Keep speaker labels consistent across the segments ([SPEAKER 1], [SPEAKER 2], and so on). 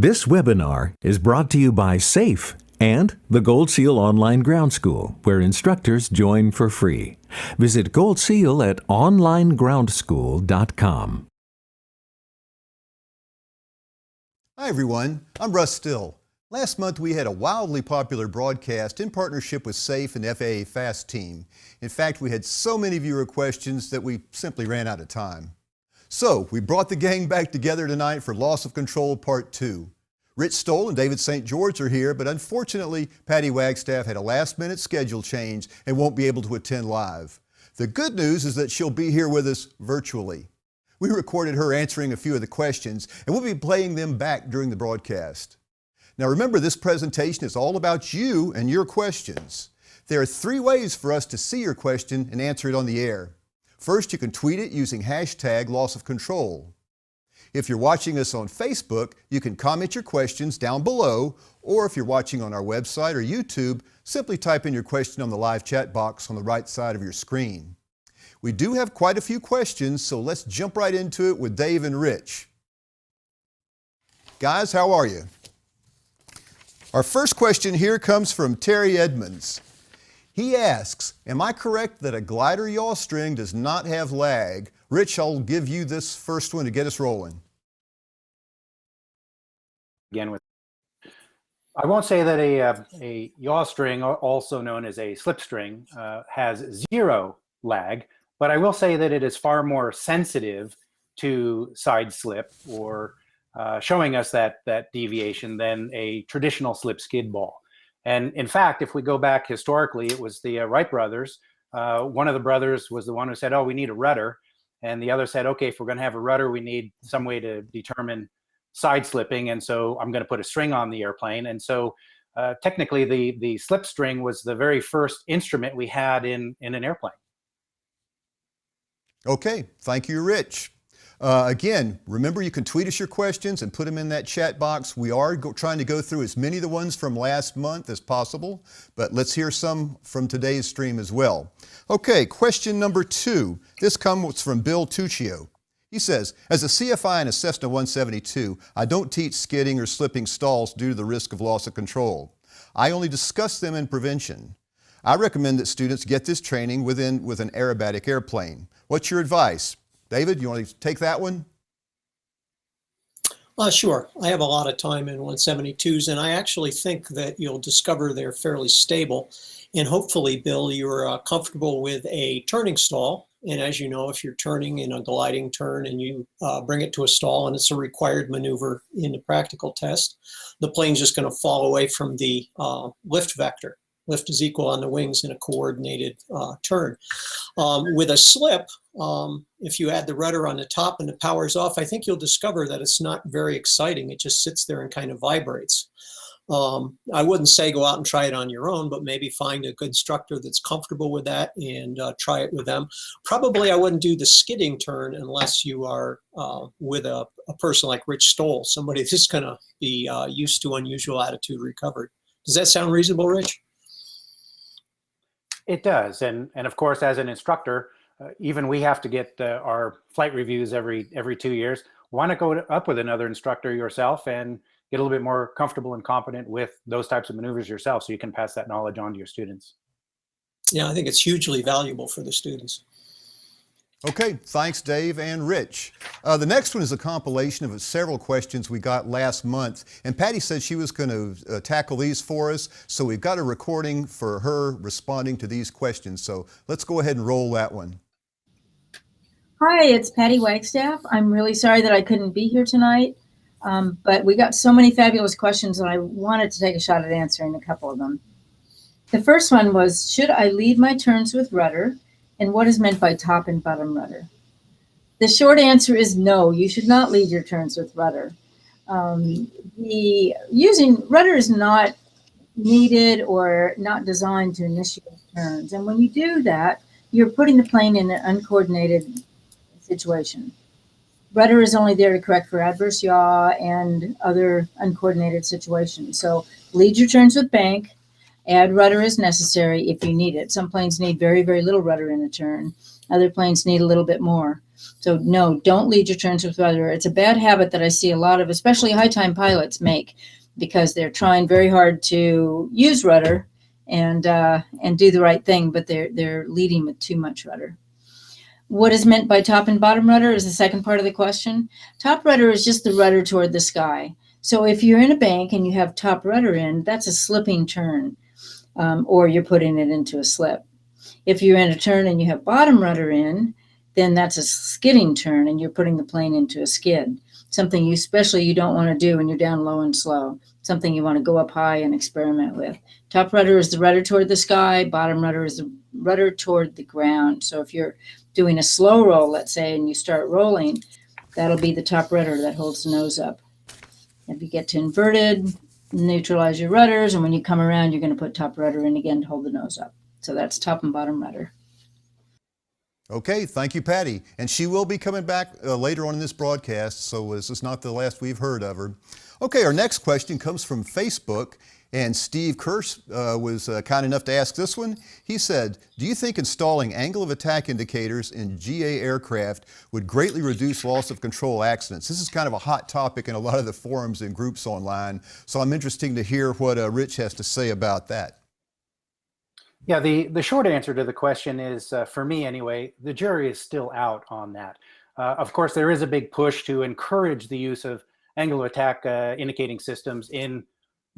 [SPEAKER 1] This webinar is brought to you by SAFE and the Gold Seal Online Ground School, where instructors join for free. Visit Gold Seal at onlinegroundschool.com.
[SPEAKER 2] Hi everyone, I'm Russ Still. Last month we had a wildly popular broadcast in partnership with SAFE and FAA Fast Team. In fact, we had so many viewer questions that we simply ran out of time. So we brought the gang back together tonight for Loss of Control Part 2. Rich Stowell and David St. are here, but unfortunately Patty Wagstaff had a last-minute schedule change and won't be able to attend live. The good news is that she'll be here with us virtually. We recorded her answering a few of the questions, and we'll be playing them back during the broadcast. Now remember, this presentation is all about you and your questions. There are 3 ways for us to see your question and answer it on the air. First, you can tweet it using hashtag loss of control. If you're watching us on Facebook, you can comment your questions down below, or if you're watching on our website or YouTube, simply type in your question on the live chat box on the right side of your screen. We do have quite a few questions, so let's jump right into it with Dave and Rich. Guys, how are you? Our first question here comes from Terry Edmonds. He asks, am I correct that a glider yaw string does not have lag? Rich, I'll give you this first one to get us rolling.
[SPEAKER 3] I won't say that a yaw string, also known as a slip string, has 0 lag, but I will say that it is far more sensitive to side slip or showing us that deviation than a traditional slip skid ball. And in fact, if we go back historically, it was the Wright brothers. One of the brothers was the one who said, oh, we need a rudder. And the other said, okay, if we're going to have a rudder, we need some way to determine side slipping. And so I'm going to put a string on the airplane. And so technically, the slip string was the very first instrument we had in an airplane.
[SPEAKER 2] Okay, thank you, Rich. Again, remember you can tweet us your questions and put them in that chat box. We are trying to go through as many of the ones from last month as possible, but let's hear some from today's stream as well. Okay, question number 2. This comes from Bill Tuccio. He says, as a CFI in a Cessna 172, I don't teach skidding or slipping stalls due to the risk of loss of control. I only discuss them in prevention. I recommend that students get this training with an aerobatic airplane. What's your advice? David, you want to take that one?
[SPEAKER 4] Sure. I have a lot of time in 172s, and I actually think that you'll discover they're fairly stable. And hopefully, Bill, you're comfortable with a turning stall. And as you know, if you're turning in a gliding turn and you bring it to a stall and it's a required maneuver in the practical test, the plane's just going to fall away from the lift vector. Lift is equal on the wings in a coordinated turn. With a slip, if you add the rudder on the top and the power's off, I think you'll discover that it's not very exciting. It just sits there and kind of vibrates. I wouldn't say go out and try it on your own, but maybe find a good instructor that's comfortable with that and try it with them. Probably I wouldn't do the skidding turn unless you are with a person like Rich Stowell, somebody that's going to be used to unusual attitude recovery. Does that sound reasonable, Rich?
[SPEAKER 3] It does. And of course, as an instructor, even we have to get our flight reviews every 2 years. Why not go up with another instructor yourself and get a little bit more comfortable and competent with those types of maneuvers yourself so you can pass that knowledge on to your students?
[SPEAKER 4] Yeah, I think it's hugely valuable for the students.
[SPEAKER 2] Okay, thanks Dave and Rich. The next one is a compilation of several questions we got last month, and Patty said she was going to tackle these for us, so we've got a recording for her responding to these questions. So let's go ahead and roll that one.
[SPEAKER 5] Hi, it's Patty Wagstaff. I'm really sorry that I couldn't be here tonight, but we got so many fabulous questions and I wanted to take a shot at answering a couple of them. The first one was, should I lead my turns with rudder? And what is meant by top and bottom rudder? The short answer is no, you should not lead your turns with rudder. Using rudder is not needed or not designed to initiate turns. And when you do that, you're putting the plane in an uncoordinated situation. Rudder is only there to correct for adverse yaw and other uncoordinated situations. So lead your turns with bank. Add rudder as necessary if you need it. Some planes need very, very little rudder in a turn. Other planes need a little bit more. So no, don't lead your turns with rudder. It's a bad habit that I see a lot of, especially high time pilots make, because they're trying very hard to use rudder and do the right thing, but they're leading with too much rudder. What is meant by top and bottom rudder is the second part of the question. Top rudder is just the rudder toward the sky. So if you're in a bank and you have top rudder in, that's a slipping turn, or you're putting it into a slip. If you're in a turn and you have bottom rudder in, then that's a skidding turn and you're putting the plane into a skid. Something you don't want to do when you're down low and slow. Something you want to go up high and experiment with. Top rudder is the rudder toward the sky. Bottom rudder is the rudder toward the ground. So if you're doing a slow roll, let's say, and you start rolling, that'll be the top rudder that holds the nose up. If you get to inverted, neutralize your rudders, and when you come around, you're going to put top rudder in again to hold the nose up. So that's top and bottom rudder.
[SPEAKER 2] Okay, thank you, Patty. And she will be coming back later on in this broadcast, so this is not the last we've heard of her. Okay, our next question comes from Facebook, and Steve Kirsch was kind enough to ask this one. He said, do you think installing angle of attack indicators in GA aircraft would greatly reduce loss of control accidents? This is kind of a hot topic in a lot of the forums and groups online, so I'm interested to hear what Rich has to say about that.
[SPEAKER 3] Yeah, the short answer to the question is, for me anyway, the jury is still out on that. Of course, there is a big push to encourage the use of angle of attack indicating systems in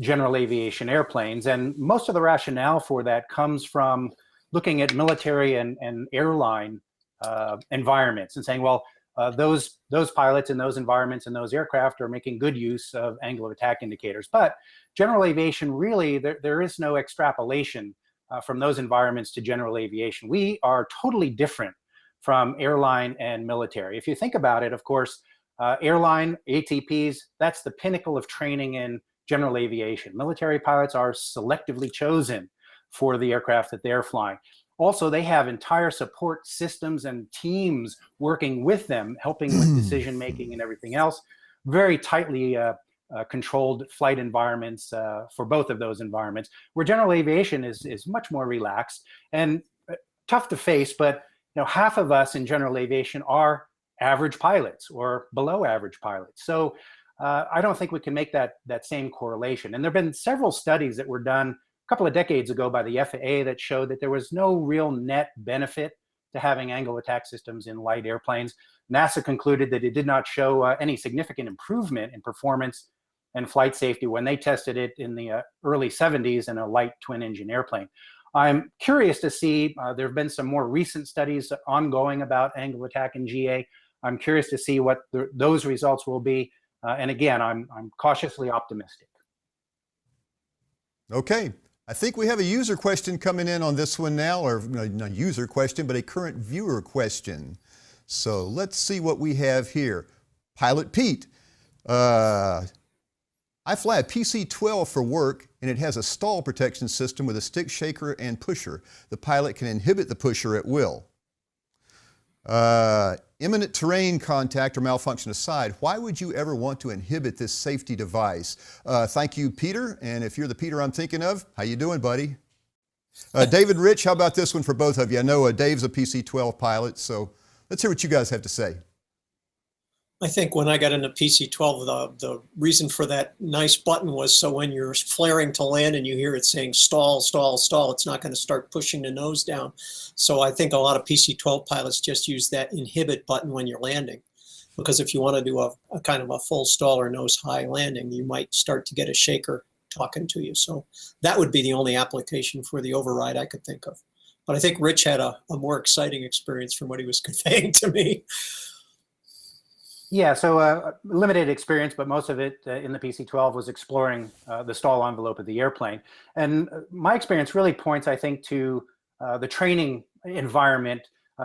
[SPEAKER 3] general aviation airplanes. And most of the rationale for that comes from looking at military and airline environments and saying, well, those pilots in those environments and those aircraft are making good use of angle of attack indicators. But general aviation, really, there is no extrapolation from those environments to general aviation. We are totally different from airline and military. If you think about it, of course, airline, ATPs, that's the pinnacle of training in general aviation. Military pilots are selectively chosen for the aircraft that they're flying. Also, they have entire support systems and teams working with them, helping with decision making and everything else. Very tightly controlled flight environments for both of those environments, where general aviation is much more relaxed and tough to face. But half of us in general aviation are average pilots or below average pilots. So I don't think we can make that same correlation. And there have been several studies that were done a couple of decades ago by the FAA that showed that there was no real net benefit to having angle attack systems in light airplanes. NASA concluded that it did not show any significant improvement in performance and flight safety when they tested it in the early 70s in a light twin engine airplane. I'm curious to see, there have been some more recent studies ongoing about angle attack in GA. I'm curious to see what those results will be. And again, I'm cautiously optimistic.
[SPEAKER 2] Okay, I think we have a user question coming in on this one now, or not a user question, but a current viewer question. So let's see what we have here. Pilot Pete, I fly a PC-12 for work, and it has a stall protection system with a stick shaker and pusher. The pilot can inhibit the pusher at will. Imminent terrain contact or malfunction aside, why would you ever want to inhibit this safety device? Thank you, Peter. And if you're the Peter I'm thinking of, how you doing, buddy? David, Rich, how about this one for both of you? I know Dave's a PC-12 pilot, so let's hear what you guys have to say.
[SPEAKER 4] I think when I got into PC-12, the reason for that nice button was so when you're flaring to land and you hear it saying stall, stall, stall, it's not going to start pushing the nose down. So I think a lot of PC-12 pilots just use that inhibit button when you're landing. Because if you want to do a kind of a full stall or nose high landing, you might start to get a shaker talking to you. So that would be the only application for the override I could think of. But I think Rich had a more exciting experience from what he was conveying to me.
[SPEAKER 3] Yeah, so limited experience, but most of it in the PC-12 was exploring the stall envelope of the airplane. And my experience really points, I think, to the training environment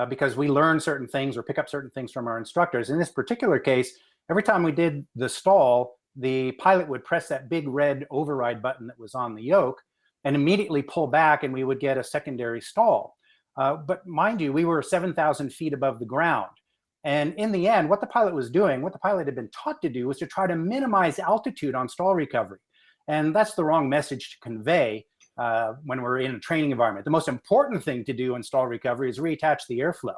[SPEAKER 3] because we learn certain things or pick up certain things from our instructors. In this particular case, every time we did the stall, the pilot would press that big red override button that was on the yoke and immediately pull back, and we would get a secondary stall. But mind you, we were 7,000 feet above the ground. And in the end, what the pilot was doing, what the pilot had been taught to do, was to try to minimize altitude on stall recovery. And that's the wrong message to convey when we're in a training environment. The most important thing to do in stall recovery is reattach the airflow.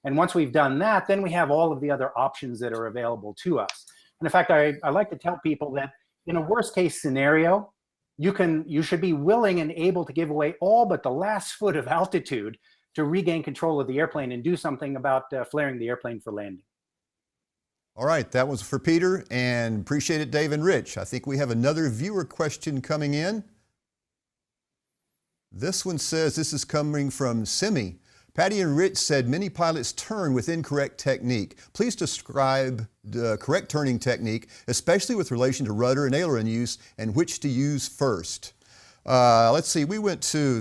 [SPEAKER 3] And once we've done that, then we have all of the other options that are available to us. And in fact, I like to tell people that in a worst case scenario, you should be willing and able to give away all but the last foot of altitude to regain control of the airplane and do something about flaring the airplane for landing.
[SPEAKER 2] All right, that was for Peter, and appreciate it, Dave and Rich. I think we have another viewer question coming in. This one says, this is coming from Simi. Patty and Rich said many pilots turn with incorrect technique. Please describe the correct turning technique, especially with relation to rudder and aileron use, and which to use first. Let's see,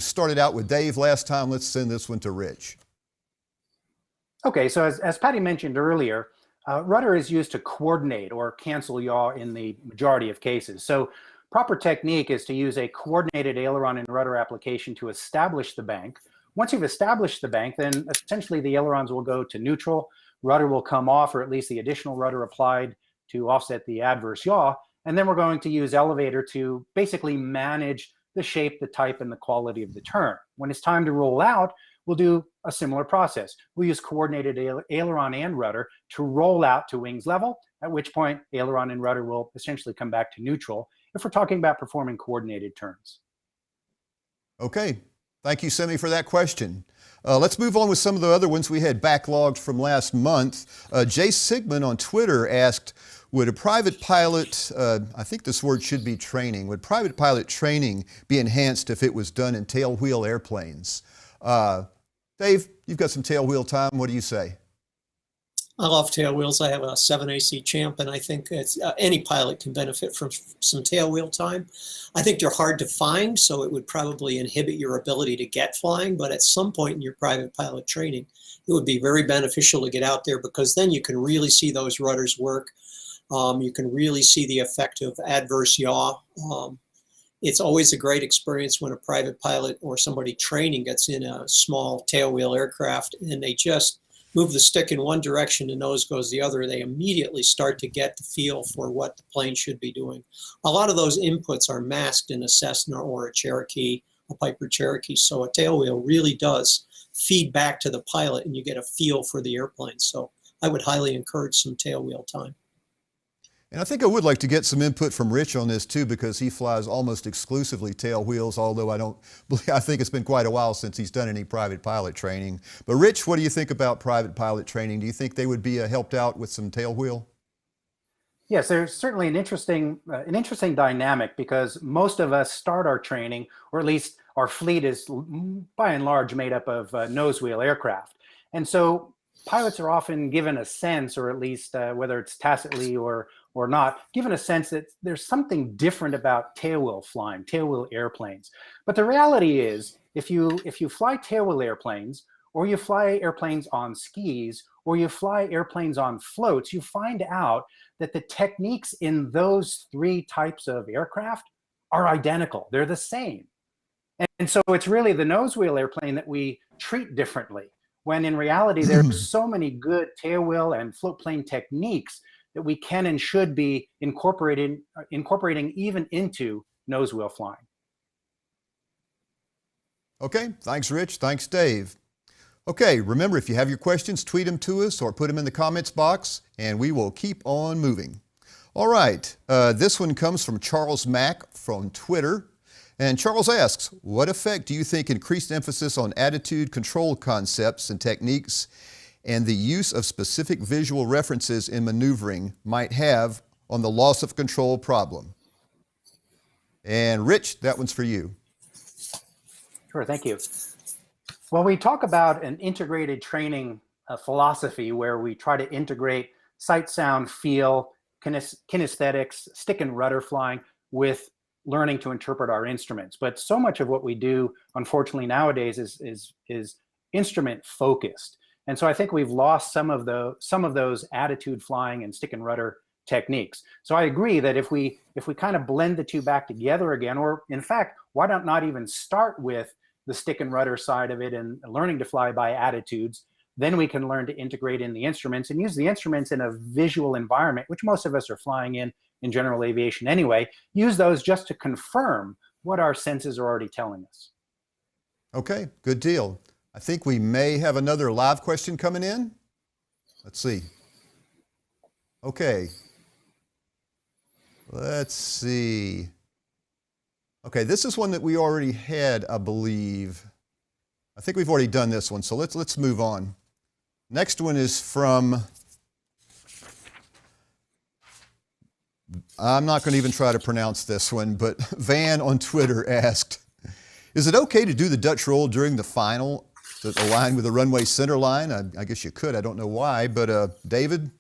[SPEAKER 2] started out with Dave last time. Let's send this one to Rich.
[SPEAKER 3] Okay, so as Patty mentioned earlier, rudder is used to coordinate or cancel yaw in the majority of cases. So proper technique is to use a coordinated aileron and rudder application to establish the bank. Once you've established the bank, then essentially the ailerons will go to neutral, rudder will come off, or at least the additional rudder applied to offset the adverse yaw, and then we're going to use elevator to basically manage the shape, the type, and the quality of the turn. When it's time to roll out, we'll do a similar process. We'll use coordinated aileron and rudder to roll out to wings level, at which point aileron and rudder will essentially come back to neutral if we're talking about performing coordinated turns.
[SPEAKER 2] Okay. Thank you, Simi, for that question. Let's move on with some of the other ones we had backlogged from last month. Jay Sigmund on Twitter asked, would a private pilot, I think this word should be training, would private pilot training be enhanced if it was done in tailwheel airplanes? Dave, you've got some tailwheel time. What do you say?
[SPEAKER 4] I love tailwheels. I have a 7AC Champ, and I think any pilot can benefit from some tailwheel time. I think they're hard to find, so it would probably inhibit your ability to get flying, but at some point in your private pilot training, it would be very beneficial to get out there, because then you can really see those rudders work. You can really see the effect of adverse yaw. It's always a great experience when a private pilot or somebody training gets in a small tailwheel aircraft and they just move the stick in one direction, the nose goes the other. They immediately start to get the feel for what the plane should be doing. A lot of those inputs are masked in a Cessna or a Cherokee, a Piper Cherokee. So a tailwheel really does feed back to the pilot and you get a feel for the airplane. So I would highly encourage some tailwheel time.
[SPEAKER 2] And I think I would like to get some input from Rich on this too, because he flies almost exclusively tail wheels, although I think it's been quite a while since he's done any private pilot training. But Rich, what do you think about private pilot training? Do you think they would be helped out with some tail wheel?
[SPEAKER 3] Yes, there's certainly an interesting dynamic, because most of us start our training, or at least our fleet is by and large made up of nose wheel aircraft. And so pilots are often given a sense, or at least whether it's tacitly or not, given a sense that there's something different about tailwheel flying, tailwheel airplanes. But the reality is, if you fly tailwheel airplanes, or you fly airplanes on skis, or you fly airplanes on floats, you find out that the techniques in those three types of aircraft are identical. They're the same. And so it's really the nose wheel airplane that we treat differently, when in reality, there's so many good tailwheel and float plane techniques that we can and should be incorporating even into nose wheel flying.
[SPEAKER 2] Okay, thanks Rich, thanks Dave. Okay, remember, if you have your questions, tweet them to us or put them in the comments box and we will keep on moving. All right, this one comes from Charles Mack from Twitter. And Charles asks, what effect do you think increased emphasis on attitude control concepts and techniques and the use of specific visual references in maneuvering might have on the loss of control problem? And Rich, that one's for you.
[SPEAKER 3] Sure, thank you. Well, we talk about an integrated training philosophy where we try to integrate sight, sound, feel, kinesthetics, stick and rudder flying with learning to interpret our instruments. But so much of what we do, unfortunately, nowadays is instrument focused. And so I think we've lost some of those attitude flying and stick and rudder techniques. So I agree that if we kind of blend the two back together again, or in fact, why not even start with the stick and rudder side of it and learning to fly by attitudes, then we can learn to integrate in the instruments and use the instruments in a visual environment, which most of us are flying in general aviation anyway. Use those just to confirm what our senses are already telling us.
[SPEAKER 2] Okay, good deal. I think we may have another live question coming in. Let's see. Okay. Let's see. Okay, this is one that we already had, I believe. I think we've already done this one, so let's move on. Next one is from, I'm not going to even try to pronounce this one, but Van on Twitter asked, is it okay to do the Dutch roll during the final to align with the runway center line? I guess you could. I don't know why, but David,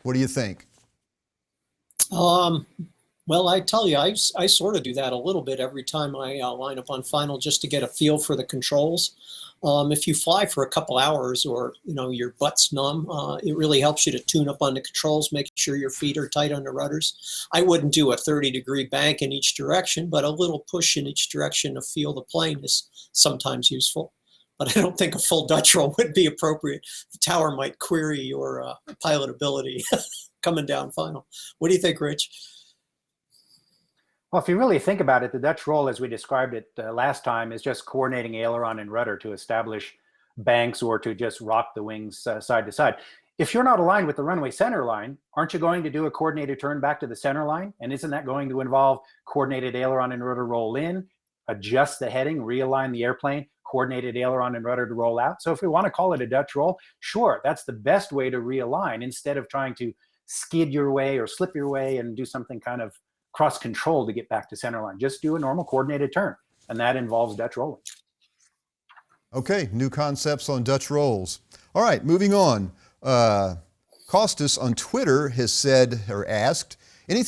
[SPEAKER 2] what do you think?
[SPEAKER 4] Well, I tell you, I sort of do that a little bit every time I line up on final just to get a feel for the controls. If you fly for a couple hours or, your butt's numb, it really helps you to tune up on the controls, make sure your feet are tight on the rudders. I wouldn't do a 30-degree bank in each direction, but a little push in each direction to feel the plane is sometimes useful. But I don't think a full Dutch roll would be appropriate. The tower might query your pilot ability coming down final. What do you think, Rich?
[SPEAKER 3] Well, if you really think about it, the Dutch roll, as we described it last time, is just coordinating aileron and rudder to establish banks or to just rock the wings side to side. If you're not aligned with the runway center line, aren't you going to do a coordinated turn back to the center line? And isn't that going to involve coordinated aileron and rudder roll in, adjust the heading, realign the airplane, coordinated aileron and rudder to roll out? So if we want to call it a Dutch roll, sure, that's the best way to realign instead of trying to skid your way or slip your way and do something kind of cross control to get back to center line. Just do a normal coordinated turn, and that involves Dutch rolling.
[SPEAKER 2] Okay, new concepts on Dutch rolls. All right, moving on. Costas on Twitter has said or asked, any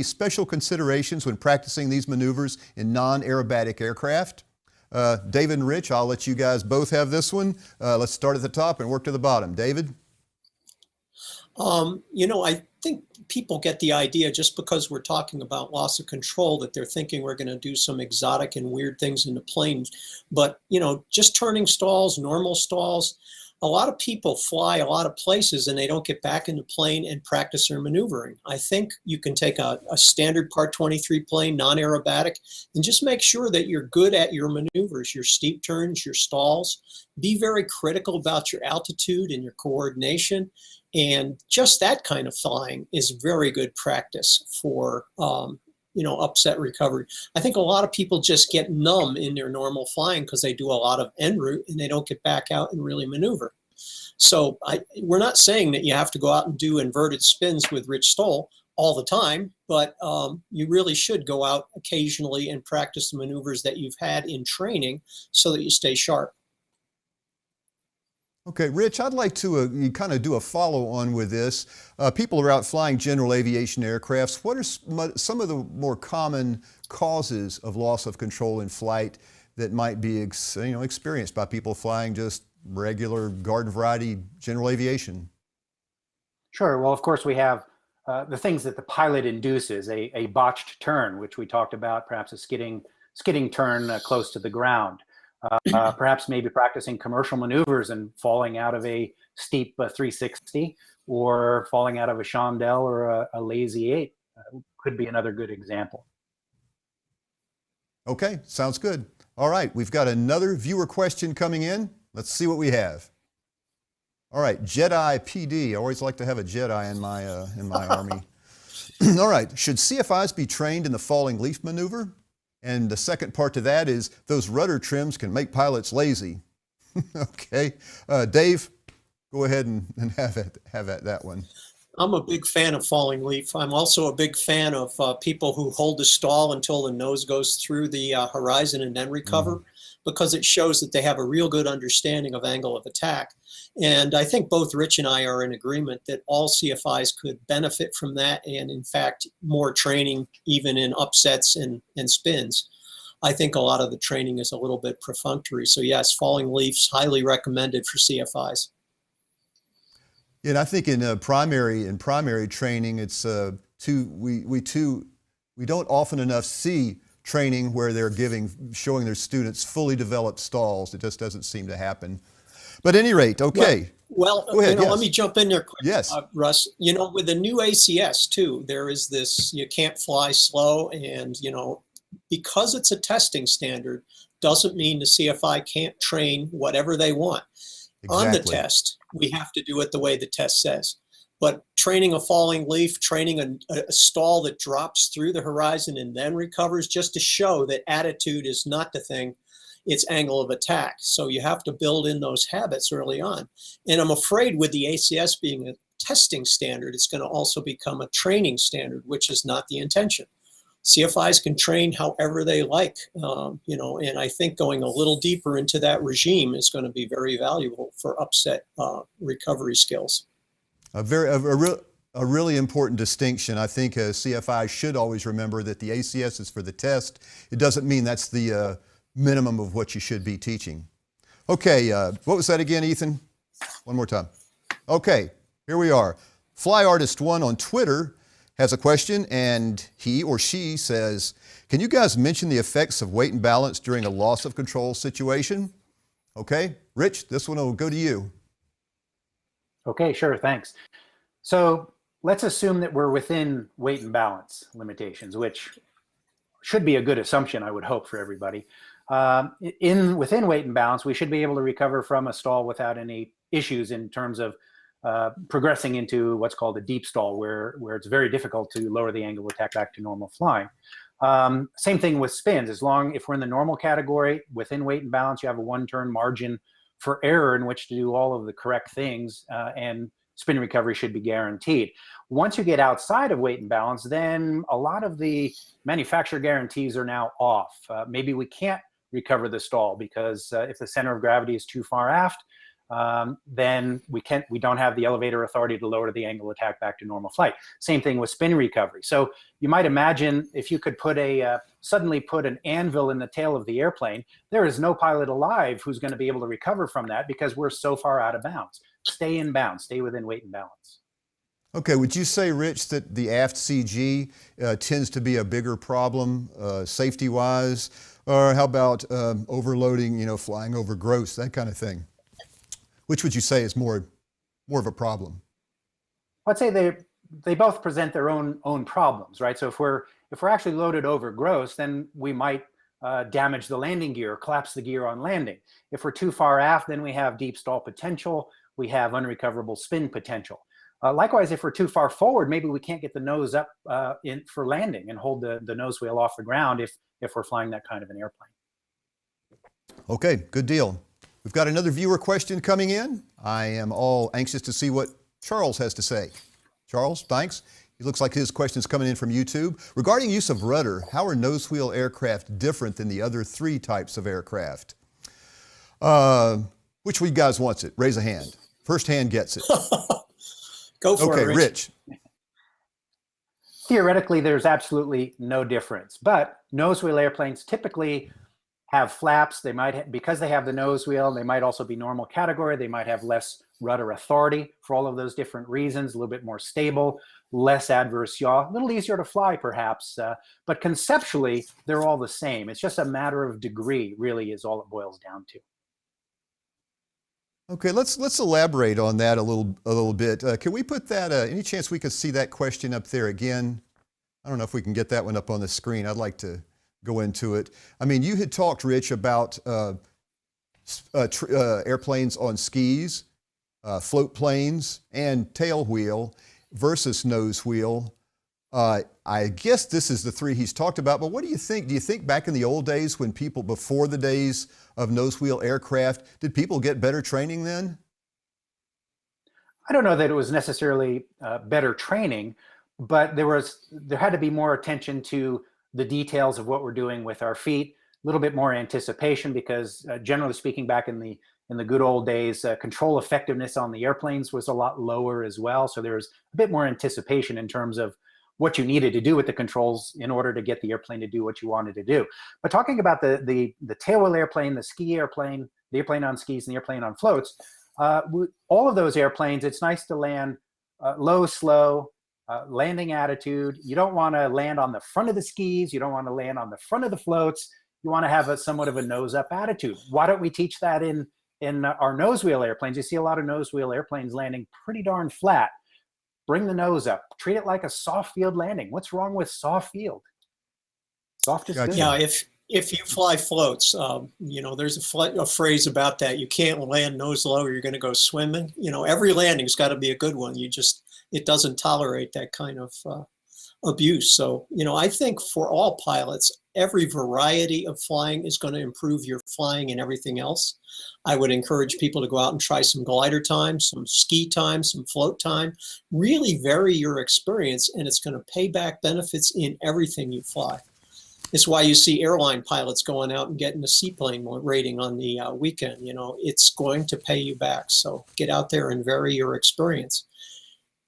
[SPEAKER 2] special considerations when practicing these maneuvers in non-aerobatic aircraft? David and Rich, I'll let you guys both have this one. Let's start at the top and work to the bottom. David?
[SPEAKER 4] I think people get the idea just because we're talking about loss of control that they're thinking we're going to do some exotic and weird things in the planes. But, just turning stalls, normal stalls, a lot of people fly a lot of places and they don't get back in the plane and practice their maneuvering. I think you can take a standard Part 23 plane, non-aerobatic, and just make sure that you're good at your maneuvers, your steep turns, your stalls. Be very critical about your altitude and your coordination. And just that kind of flying is very good practice for, upset recovery. I think a lot of people just get numb in their normal flying because they do a lot of en route and they don't get back out and really maneuver. So we're not saying that you have to go out and do inverted spins with Rich Stowell all the time, but you really should go out occasionally and practice the maneuvers that you've had in training so that you stay sharp.
[SPEAKER 2] Okay, Rich, I'd like to kind of do a follow-on with this. People are out flying general aviation aircrafts. What are some of the more common causes of loss of control in flight that might be experienced by people flying just regular garden variety general aviation?
[SPEAKER 3] Sure. Well, of course, we have the things that the pilot induces, a botched turn, which we talked about, perhaps a skidding turn close to the ground. Perhaps maybe practicing commercial maneuvers and falling out of a steep 360 or falling out of a chandelle or a lazy 8 could be another good example.
[SPEAKER 2] Okay, sounds good. All right, we've got another viewer question coming in. Let's see what we have. All right, Jedi PD. I always like to have a Jedi in my army. All right, should CFIs be trained in the falling leaf maneuver? And the second part to that is those rudder trims can make pilots lazy. Okay, Dave, go ahead and have at that one.
[SPEAKER 4] I'm a big fan of falling leaf. I'm also a big fan of people who hold the stall until the nose goes through the horizon and then recover, because it shows that they have a real good understanding of angle of attack. And I think both Rich and I are in agreement that all CFIs could benefit from that, and in fact, more training even in upsets and spins. I think a lot of the training is a little bit perfunctory. So yes, falling leafs, highly recommended for CFIs.
[SPEAKER 2] Yeah, and I think in primary training, it's we don't often enough see training where they're showing their students fully developed stalls. It just doesn't seem to happen. But at any rate, okay.
[SPEAKER 4] Well,
[SPEAKER 2] go ahead, yes.
[SPEAKER 4] Let me jump in there quick,
[SPEAKER 2] yes.
[SPEAKER 4] Russ. With the new ACS too, there is this, you can't fly slow, and because it's a testing standard doesn't mean the CFI can't train whatever they want.
[SPEAKER 2] Exactly.
[SPEAKER 4] On the test, we have to do it the way the test says. But training a falling leaf, training a stall that drops through the horizon and then recovers, just to show that attitude is not the thing, it's angle of attack. So you have to build in those habits early on. And I'm afraid with the ACS being a testing standard, it's going to also become a training standard, which is not the intention. CFIs can train however they like, and I think going a little deeper into that regime is going to be very valuable for upset recovery skills.
[SPEAKER 2] A really important distinction. I think a CFI should always remember that the ACS is for the test. It doesn't mean that's the minimum of what you should be teaching. Okay, what was that again, Ethan? One more time. Okay, here we are. Fly Artist 1 on Twitter has a question, and he or she says, can you guys mention the effects of weight and balance during a loss of control situation? Okay, Rich, this one will go to you.
[SPEAKER 3] Okay, sure, thanks. So let's assume that we're within weight and balance limitations, which should be a good assumption, I would hope, for everybody. Within weight and balance, we should be able to recover from a stall without any issues in terms of progressing into what's called a deep stall, where it's very difficult to lower the angle of attack back to normal flying. Same thing with spins. If we're in the normal category, within weight and balance, you have a one-turn margin for error in which to do all of the correct things, and spin recovery should be guaranteed. Once you get outside of weight and balance, then a lot of the manufacturer guarantees are now off. Maybe we can't recover the stall because if the center of gravity is too far aft, then we don't have the elevator authority to lower the angle of attack back to normal flight. Same thing with spin recovery. So you might imagine if you could suddenly put an anvil in the tail of the airplane, there is no pilot alive who's going to be able to recover from that because we're so far out of bounds. Stay in bounds, stay within weight and balance.
[SPEAKER 2] Okay, would you say, Rich, that the aft CG tends to be a bigger problem safety-wise? Or how about overloading, flying over gross, that kind of thing? Which would you say is more of a problem?
[SPEAKER 3] I'd say they both present their own problems, right? So if we're actually loaded over gross, then we might damage the landing gear, collapse the gear on landing. If we're too far aft, then we have deep stall potential. We have unrecoverable spin potential. Likewise, if we're too far forward, maybe we can't get the nose up for landing and hold the nose wheel off the ground if we're flying that kind of an airplane.
[SPEAKER 2] Okay, good deal. We've got another viewer question coming in. I am all anxious to see what Charles has to say. Charles, thanks. It looks like his question's coming in from YouTube. Regarding use of rudder, how are nose wheel aircraft different than the other 3 types of aircraft? Which of you guys wants it? Raise a hand. First hand gets it.
[SPEAKER 4] Go for it,
[SPEAKER 2] Okay, Rich.
[SPEAKER 3] Theoretically, there's absolutely no difference, but nose wheel airplanes typically have flaps. They might, because they have the nose wheel, they might also be normal category. They might have less rudder authority for all of those different reasons, a little bit more stable, less adverse yaw, a little easier to fly perhaps, but conceptually, they're all the same. It's just a matter of degree, really, is all it boils down to.
[SPEAKER 2] Okay, let's elaborate on that a little bit. Can we put that, any chance we could see that question up there again? I don't know if we can get that one up on the screen. I'd like to go into it. I mean, you had talked, Rich, about airplanes on skis, float planes, and tail wheel versus nose wheel. I guess this is the 3 he's talked about, but what do you think? Do you think back in the old days when people, before the days of nose wheel aircraft, did people get better training then?
[SPEAKER 3] I don't know that it was necessarily better training, but there had to be more attention to the details of what we're doing with our feet, a little bit more anticipation, because generally speaking, back in the good old days, control effectiveness on the airplanes was a lot lower as well. So there was a bit more anticipation in terms of what you needed to do with the controls in order to get the airplane to do what you wanted to do. But talking about the tailwheel airplane, the ski airplane, the airplane on skis, and the airplane on floats, all of those airplanes, it's nice to land low, slow, landing attitude. You don't want to land on the front of the skis. You don't want to land on the front of the floats. You want to have somewhat of a nose up attitude. Why don't we teach that in our nose wheel airplanes? You see a lot of nose wheel airplanes landing pretty darn flat. Bring the nose up. Treat it like a soft field landing. What's wrong with soft field? Soft is
[SPEAKER 2] Gotcha.
[SPEAKER 3] good.
[SPEAKER 4] Yeah, if you fly floats, there's a phrase about that. You can't land nose low, or you're going to go swimming. Every landing's got to be a good one. It doesn't tolerate that kind of abuse. So, I think for all pilots, every variety of flying is going to improve your flying and everything else. I would encourage people to go out and try some glider time, some ski time, some float time, really vary your experience, and it's going to pay back benefits in everything you fly. It's why you see airline pilots going out and getting a seaplane rating on the weekend. It's going to pay you back. So get out there and vary your experience.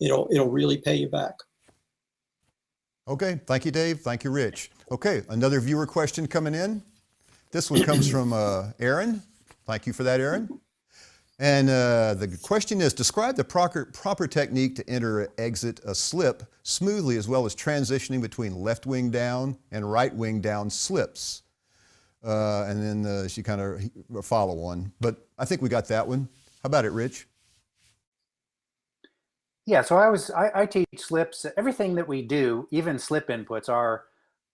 [SPEAKER 4] It'll really pay you back.
[SPEAKER 2] Okay, thank you, Dave. Thank you, Rich. Okay, another viewer question coming in. This one comes from Aaron. Thank you for that, Aaron. And the question is, describe the proper technique to enter or exit a slip smoothly, as well as transitioning between left wing down and right wing down slips. And then she kind of follow on. But I think we got that one. How about it, Rich?
[SPEAKER 3] Yeah, so I teach slips. Everything that we do, even slip inputs, are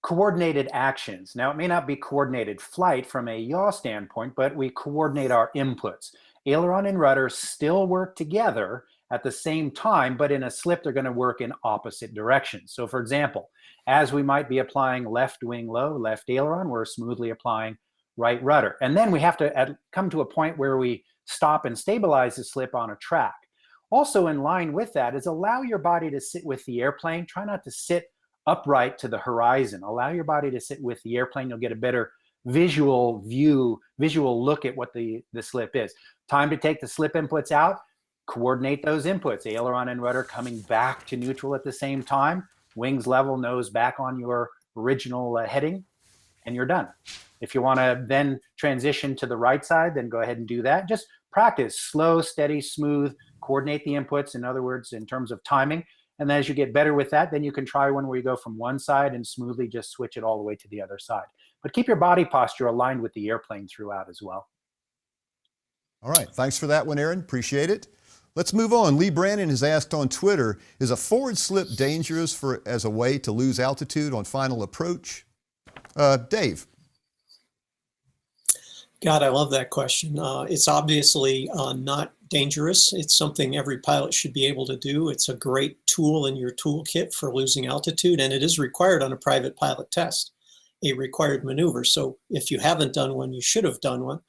[SPEAKER 3] coordinated actions. Now, it may not be coordinated flight from a yaw standpoint, but we coordinate our inputs. Aileron and rudder still work together at the same time, but in a slip, they're going to work in opposite directions. So, for example, as we might be applying left wing low, left aileron, we're smoothly applying right rudder. And then we have to come to a point where we stop and stabilize the slip on a track. Also in line with that is allow your body to sit with the airplane. Try not to sit upright to the horizon. Allow your body to sit with the airplane. You'll get a better visual look at what the slip is. Time to take the slip inputs out. Coordinate those inputs. Aileron and rudder coming back to neutral at the same time. Wings level, nose back on your original heading, and you're done. If you want to then transition to the right side, then go ahead and do that. Just practice slow, steady, smooth. Coordinate the inputs, in other words, in terms of timing. And then as you get better with that, then you can try one where you go from one side and smoothly just switch it all the way to the other side. But keep your body posture aligned with the airplane throughout as well.
[SPEAKER 2] All right, thanks for that one, Aaron. Appreciate it. Let's move on. Lee Brannon has asked on Twitter, is a forward slip dangerous as a way to lose altitude on final approach? Dave.
[SPEAKER 4] God, I love that question. It's obviously not dangerous. It's something every pilot should be able to do. It's a great tool in your toolkit for losing altitude, and it is required on a private pilot test, a required maneuver. So if you haven't done one, you should have done one.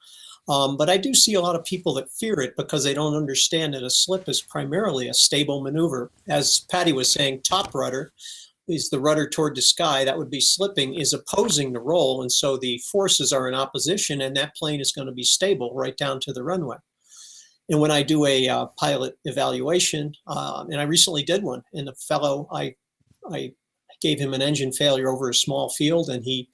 [SPEAKER 4] But I do see a lot of people that fear it because they don't understand that a slip is primarily a stable maneuver. As Patty was saying, top rudder is the rudder toward the sky. That would be slipping, is opposing the roll. And so the forces are in opposition, and that plane is going to be stable right down to the runway. And when I do a pilot evaluation, and I recently did one, and the fellow, I gave him an engine failure over a small field, and he,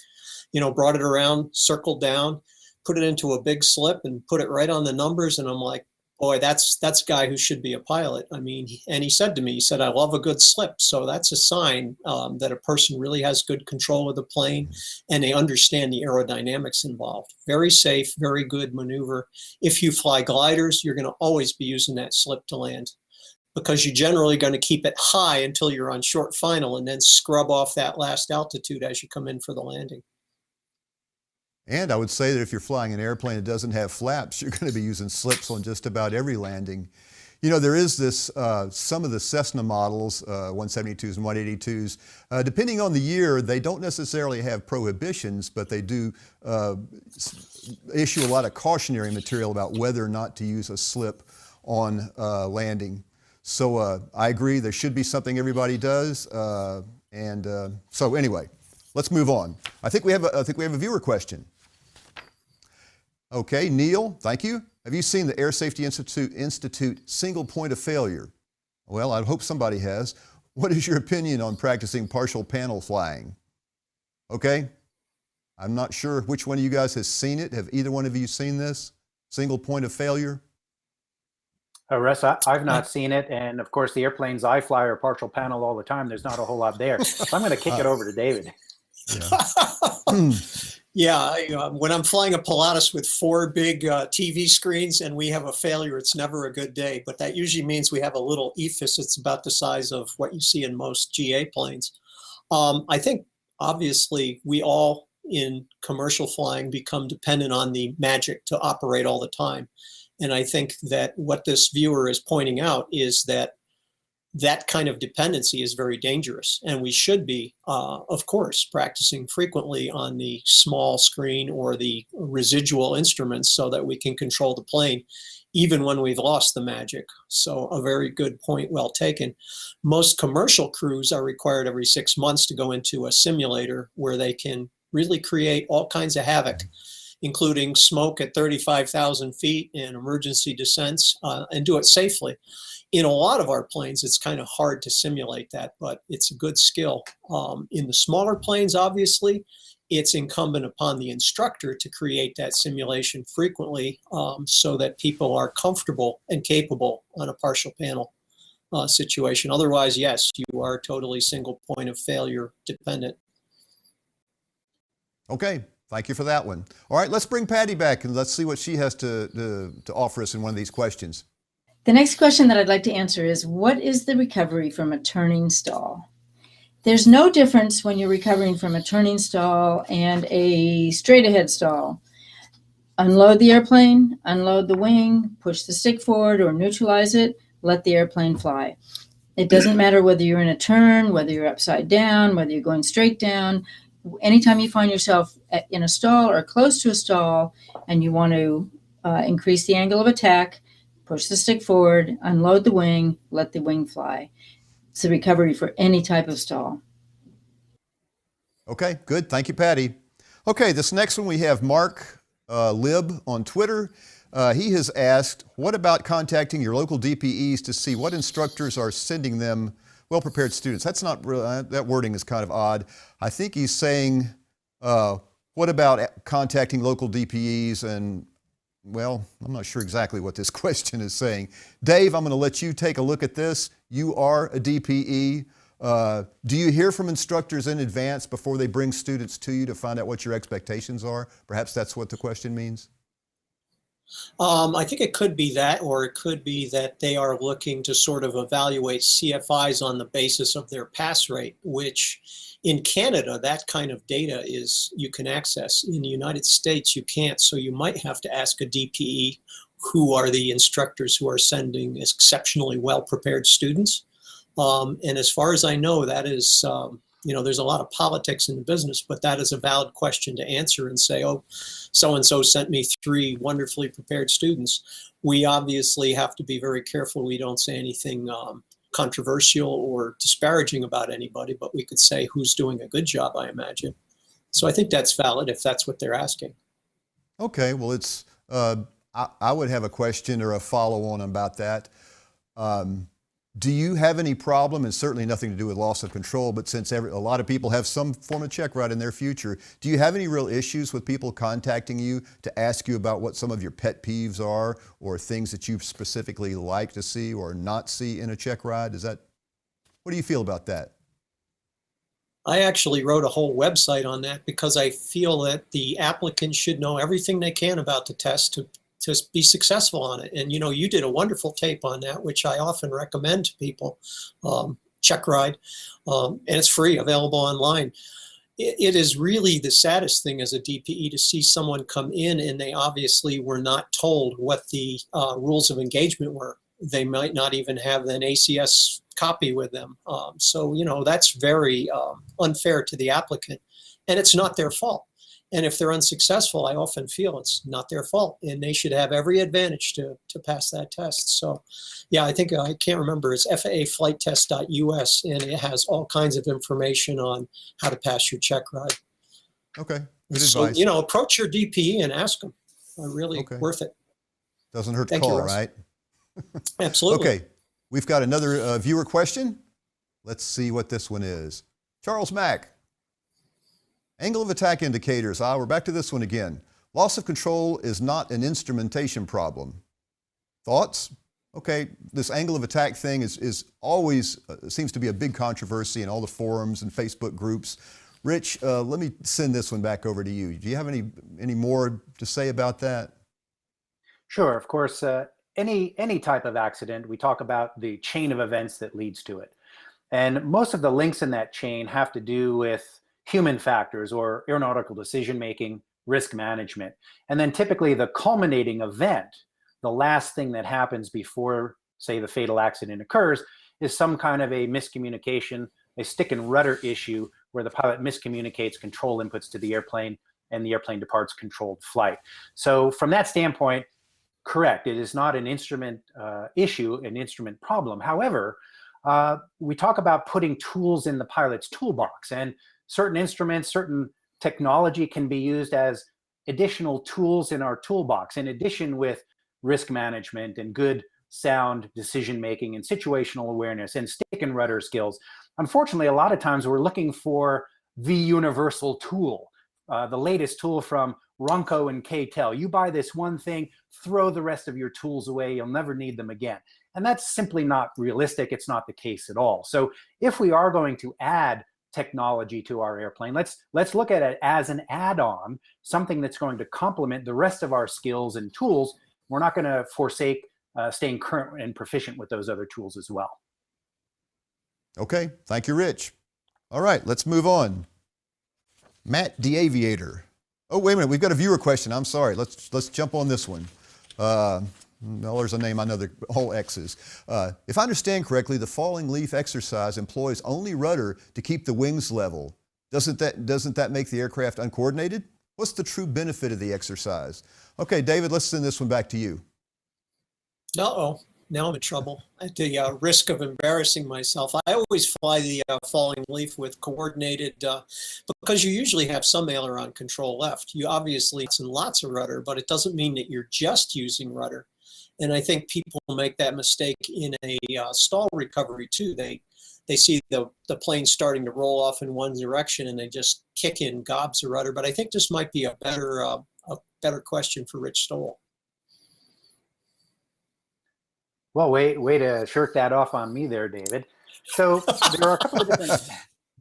[SPEAKER 4] brought it around, circled down, put it into a big slip and put it right on the numbers. And I'm like, boy, that's a guy who should be a pilot. I mean, and he said to me, I love a good slip. So that's a sign that a person really has good control of the plane and they understand the aerodynamics involved. Very safe, very good maneuver. If you fly gliders, you're going to always be using that slip to land because you're generally going to keep it high until you're on short final and then scrub off that last altitude as you come in for the landing.
[SPEAKER 2] And I would say that if you're flying an airplane that doesn't have flaps, you're going to be using slips on just about every landing. There is this, some of the Cessna models, 172s and 182s, depending on the year, they don't necessarily have prohibitions, but they do issue a lot of cautionary material about whether or not to use a slip on landing. So I agree, there should be something everybody does. So anyway, let's move on. I think we have a viewer question. Okay, Neil, thank you. Have you seen the Air Safety Institute single point of failure? Well, I hope somebody has. What is your opinion on practicing partial panel flying? Okay, I'm not sure which one of you guys has seen it. Have either one of you seen this single point of failure?
[SPEAKER 3] Russ, I've not seen it. And of course, the airplanes I fly are partial panel all the time. There's not a whole lot there. So I'm going to kick it over to David.
[SPEAKER 2] Yeah.
[SPEAKER 4] Yeah, when I'm flying a Pilatus with 4 big TV screens and we have a failure, it's never a good day. But that usually means we have a little ephes. It's about the size of what you see in most GA planes. I think obviously we all in commercial flying become dependent on the magic to operate all the time. And I think that what this viewer is pointing out is that that kind of dependency is very dangerous. And we should be, of course, practicing frequently on the small screen or the residual instruments so that we can control the plane, even when we've lost the magic. So a very good point, well taken. Most commercial crews are required every 6 months to go into a simulator where they can really create all kinds of havoc, including smoke at 35,000 feet and emergency descents, and do it safely. In a lot of our planes, it's kind of hard to simulate that, but it's a good skill. In the smaller planes, obviously, it's incumbent upon the instructor to create that simulation frequently, so that people are comfortable and capable on a partial panel situation. Otherwise, yes, you are totally single point of failure dependent.
[SPEAKER 2] Okay, thank you for that one. All right, let's bring Patty back and let's see what she has to offer us in one of these questions.
[SPEAKER 5] The next question that I'd like to answer is, what is the recovery from a turning stall? There's no difference when you're recovering from a turning stall and a straight ahead stall. Unload the airplane, unload the wing, push the stick forward or neutralize it, let the airplane fly. It doesn't matter whether you're in a turn, whether you're upside down, whether you're going straight down. Anytime you find yourself in a stall or close to a stall and you want to increase the angle of attack, push the stick forward, unload the wing, let the wing fly. It's the recovery for any type of stall.
[SPEAKER 2] Okay, good. Thank you, Patty. Okay, this next one we have Mark Lib on Twitter. He has asked, what about contacting your local DPEs to see what instructors are sending them well-prepared students? That's not really, that wording is kind of odd. I think he's saying, what about contacting local DPEs and, well, I'm not sure exactly what this question is saying. Dave, I'm going to let you take a look at this. You are a DPE. Do you hear from instructors in advance before they bring students to you to find out what your expectations are? Perhaps that's what the question means.
[SPEAKER 4] I think it could be that, or it could be that they are looking to sort of evaluate CFIs on the basis of their pass rate, which in Canada, that kind of data is you can access. In the United States, you can't. So you might have to ask a DPE who are the instructors who are sending exceptionally well-prepared students. And as far as I know, that is, there's a lot of politics in the business, but that is a valid question to answer and say, oh, so-and-so sent me 3 wonderfully prepared students. We obviously have to be very careful we don't say anything controversial or disparaging about anybody, but we could say who's doing a good job, I imagine. So I think that's valid if that's what they're asking.
[SPEAKER 2] Okay, well, it's I would have a question or a follow-on about that. Do you have any problem, and certainly nothing to do with loss of control, but since a lot of people have some form of check ride in their future, do you have any real issues with people contacting you to ask you about what some of your pet peeves are or things that you specifically like to see or not see in a check ride? What do you feel about that?
[SPEAKER 4] I actually wrote a whole website on that because I feel that the applicant should know everything they can about the test to be successful on it. And you did a wonderful tape on that, which I often recommend to people, check ride, and it's free, available online. It is really the saddest thing as a DPE to see someone come in and they obviously were not told what the rules of engagement were. They might not even have an ACS copy with them. So that's very unfair to the applicant, and it's not their fault. And if they're unsuccessful, I often feel it's not their fault, and they should have every advantage to pass that test. So, yeah, I think I can't remember. It's FAAflighttest.us, and it has all kinds of information on how to pass your check ride.
[SPEAKER 2] Okay, good
[SPEAKER 4] so,
[SPEAKER 2] advice.
[SPEAKER 4] Approach your DPE and ask them. Really worth it.
[SPEAKER 2] Doesn't hurt to
[SPEAKER 4] Thank
[SPEAKER 2] call,
[SPEAKER 4] you, Russ.
[SPEAKER 2] right?
[SPEAKER 4] Absolutely.
[SPEAKER 2] Okay, we've got another viewer question. Let's see what this one is. Charles Mack. Angle of attack indicators. We're back to this one again. Loss of control is not an instrumentation problem. Thoughts? Okay, this angle of attack thing is always seems to be a big controversy in all the forums and Facebook groups. Rich, let me send this one back over to you. Do you have any more to say about that?
[SPEAKER 3] Sure. Of course, any type of accident, we talk about the chain of events that leads to it. And most of the links in that chain have to do with human factors or aeronautical decision making, risk management. And then typically the culminating event, the last thing that happens before, say, the fatal accident occurs, is some kind of a miscommunication, a stick and rudder issue where the pilot miscommunicates control inputs to the airplane and the airplane departs controlled flight. So from that standpoint, correct, it is not an instrument issue, an instrument problem. However, we talk about putting tools in the pilot's toolbox, and certain instruments, certain technology can be used as additional tools in our toolbox, in addition with risk management and good sound decision making and situational awareness and stick and rudder skills. Unfortunately, a lot of times we're looking for the universal tool, the latest tool from Runco and K-Tel. You buy this one thing, throw the rest of your tools away, you'll never need them again. And that's simply not realistic. It's not the case at all. So if we are going to add technology to our airplane, let's look at it as an add-on, something that's going to complement the rest of our skills and tools. We're not going to forsake staying current and proficient with those other tools as well.
[SPEAKER 2] Okay, thank you, Rich. All right, let's move on. Matt the Aviator. Oh, wait a minute, we've got a viewer question. I'm sorry. Let's jump on this one. No, there's a name I know, the whole X's. If I understand correctly, the falling leaf exercise employs only rudder to keep the wings level. Doesn't that make the aircraft uncoordinated? What's the true benefit of the exercise? Okay, David, let's send this one back to you.
[SPEAKER 4] Uh-oh, now I'm in trouble. At the risk of embarrassing myself, I always fly the falling leaf with coordinated, because you usually have some aileron control left. You obviously lots of rudder, but it doesn't mean that you're just using rudder. And I think people make that mistake in a stall recovery too. They see the plane starting to roll off in one direction and they just kick in gobs of rudder. But I think this might be a better question for Rich Stowell.
[SPEAKER 3] Well, way to shirk that off on me there, David. So there are a couple of different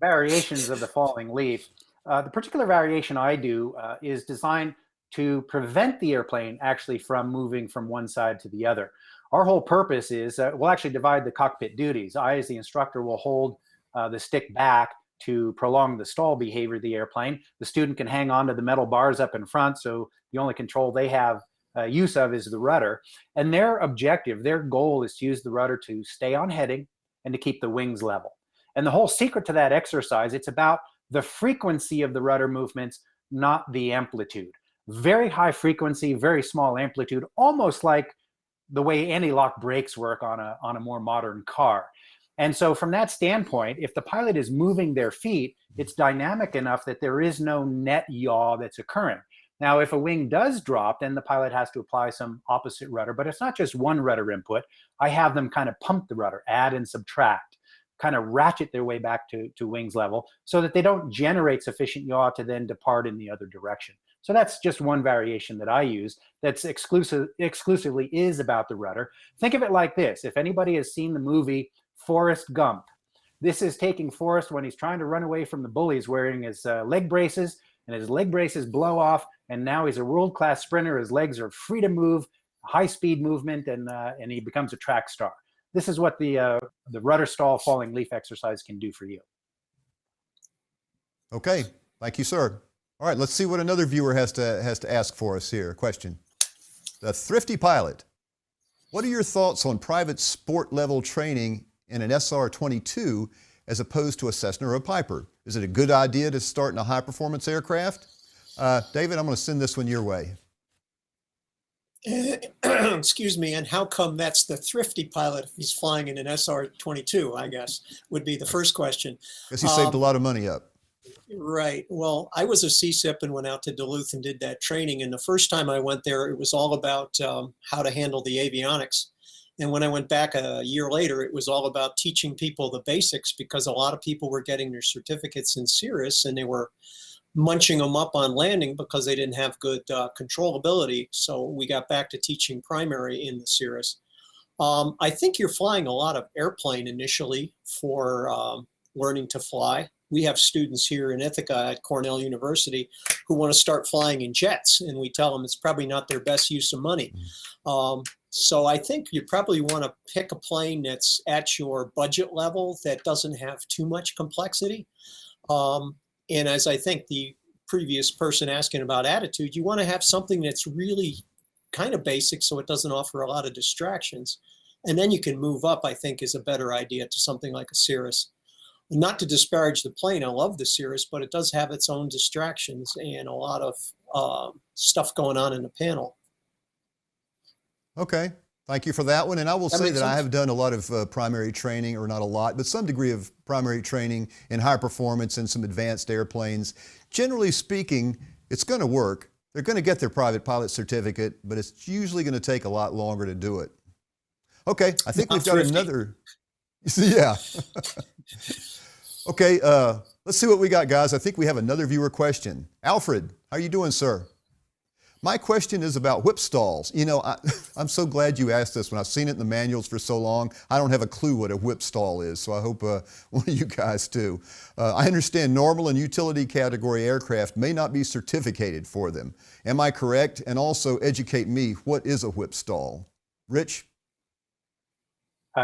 [SPEAKER 3] variations of the falling leaf. The particular variation I do is designed to prevent the airplane actually from moving from one side to the other. Our whole purpose is we'll actually divide the cockpit duties. I, as the instructor, will hold the stick back to prolong the stall behavior of the airplane. The student can hang on to the metal bars up in front, so the only control they have use of is the rudder. And their objective, their goal is to use the rudder to stay on heading and to keep the wings level. And the whole secret to that exercise, it's about the frequency of the rudder movements, not the amplitude. Very high frequency, very small amplitude, almost like the way anti-lock brakes work on a more modern car. And so from that standpoint, if the pilot is moving their feet, it's dynamic enough that there is no net yaw that's occurring. Now, if a wing does drop, then the pilot has to apply some opposite rudder, but it's not just one rudder input. I have them kind of pump the rudder, add and subtract, kind of ratchet their way back to wings level so that they don't generate sufficient yaw to then depart in the other direction. So that's just one variation that I use that's exclusively is about the rudder. Think of it like this. If anybody has seen the movie Forrest Gump, this is taking Forrest when he's trying to run away from the bullies wearing his leg braces, and his leg braces blow off, and now he's a world-class sprinter. His legs are free to move, high-speed movement, and he becomes a track star. This is what the rudder stall falling leaf exercise can do for you.
[SPEAKER 2] Okay, thank you, sir. All right, let's see what another viewer has to ask for us here. Question. The Thrifty Pilot. What are your thoughts on private sport-level training in an SR-22 as opposed to a Cessna or a Piper? Is it a good idea to start in a high-performance aircraft? David, I'm going to send this one your way.
[SPEAKER 4] Excuse me, and how come that's the Thrifty Pilot if he's flying in an SR-22, I guess, would be the first question.
[SPEAKER 2] Because he saved a lot of money up.
[SPEAKER 4] Right. Well, I was a CSIP and went out to Duluth and did that training. And the first time I went there, it was all about how to handle the avionics. And when I went back a year later, it was all about teaching people the basics because a lot of people were getting their certificates in Cirrus and they were munching them up on landing because they didn't have good controllability. So we got back to teaching primary in the Cirrus. I think you're flying a lot of airplane initially for learning to fly. We have students here in Ithaca at Cornell University who want to start flying in jets, and we tell them it's probably not their best use of money. So I think you probably want to pick a plane that's at your budget level that doesn't have too much complexity. And as I think the previous person asking about attitude, you want to have something that's really kind of basic so it doesn't offer a lot of distractions. And then you can move up, I think, is a better idea to something like a Cirrus. Not to disparage the plane, I love the Cirrus, but it does have its own distractions and a lot of stuff going on in the panel.
[SPEAKER 2] Okay, thank you for that one. And I will say that
[SPEAKER 4] sense?
[SPEAKER 2] I have done a lot of primary training, or not a lot, but some degree of primary training in high performance and some advanced airplanes. Generally speaking, it's going to work. They're going to get their private pilot certificate, but it's usually going to take a lot longer to do it. Okay, I think we've got another. Yeah. Okay, let's see what we got, guys. I think we have another viewer question. Alfred, how are you doing, sir? My question is about whip stalls. You know, I'm so glad you asked this one. I've seen it in the manuals for so long. I don't have a clue what a whip stall is, so I hope one of you guys do. I understand normal and utility category aircraft may not be certificated for them. Am I correct? And also educate me, what is a whip stall? Rich?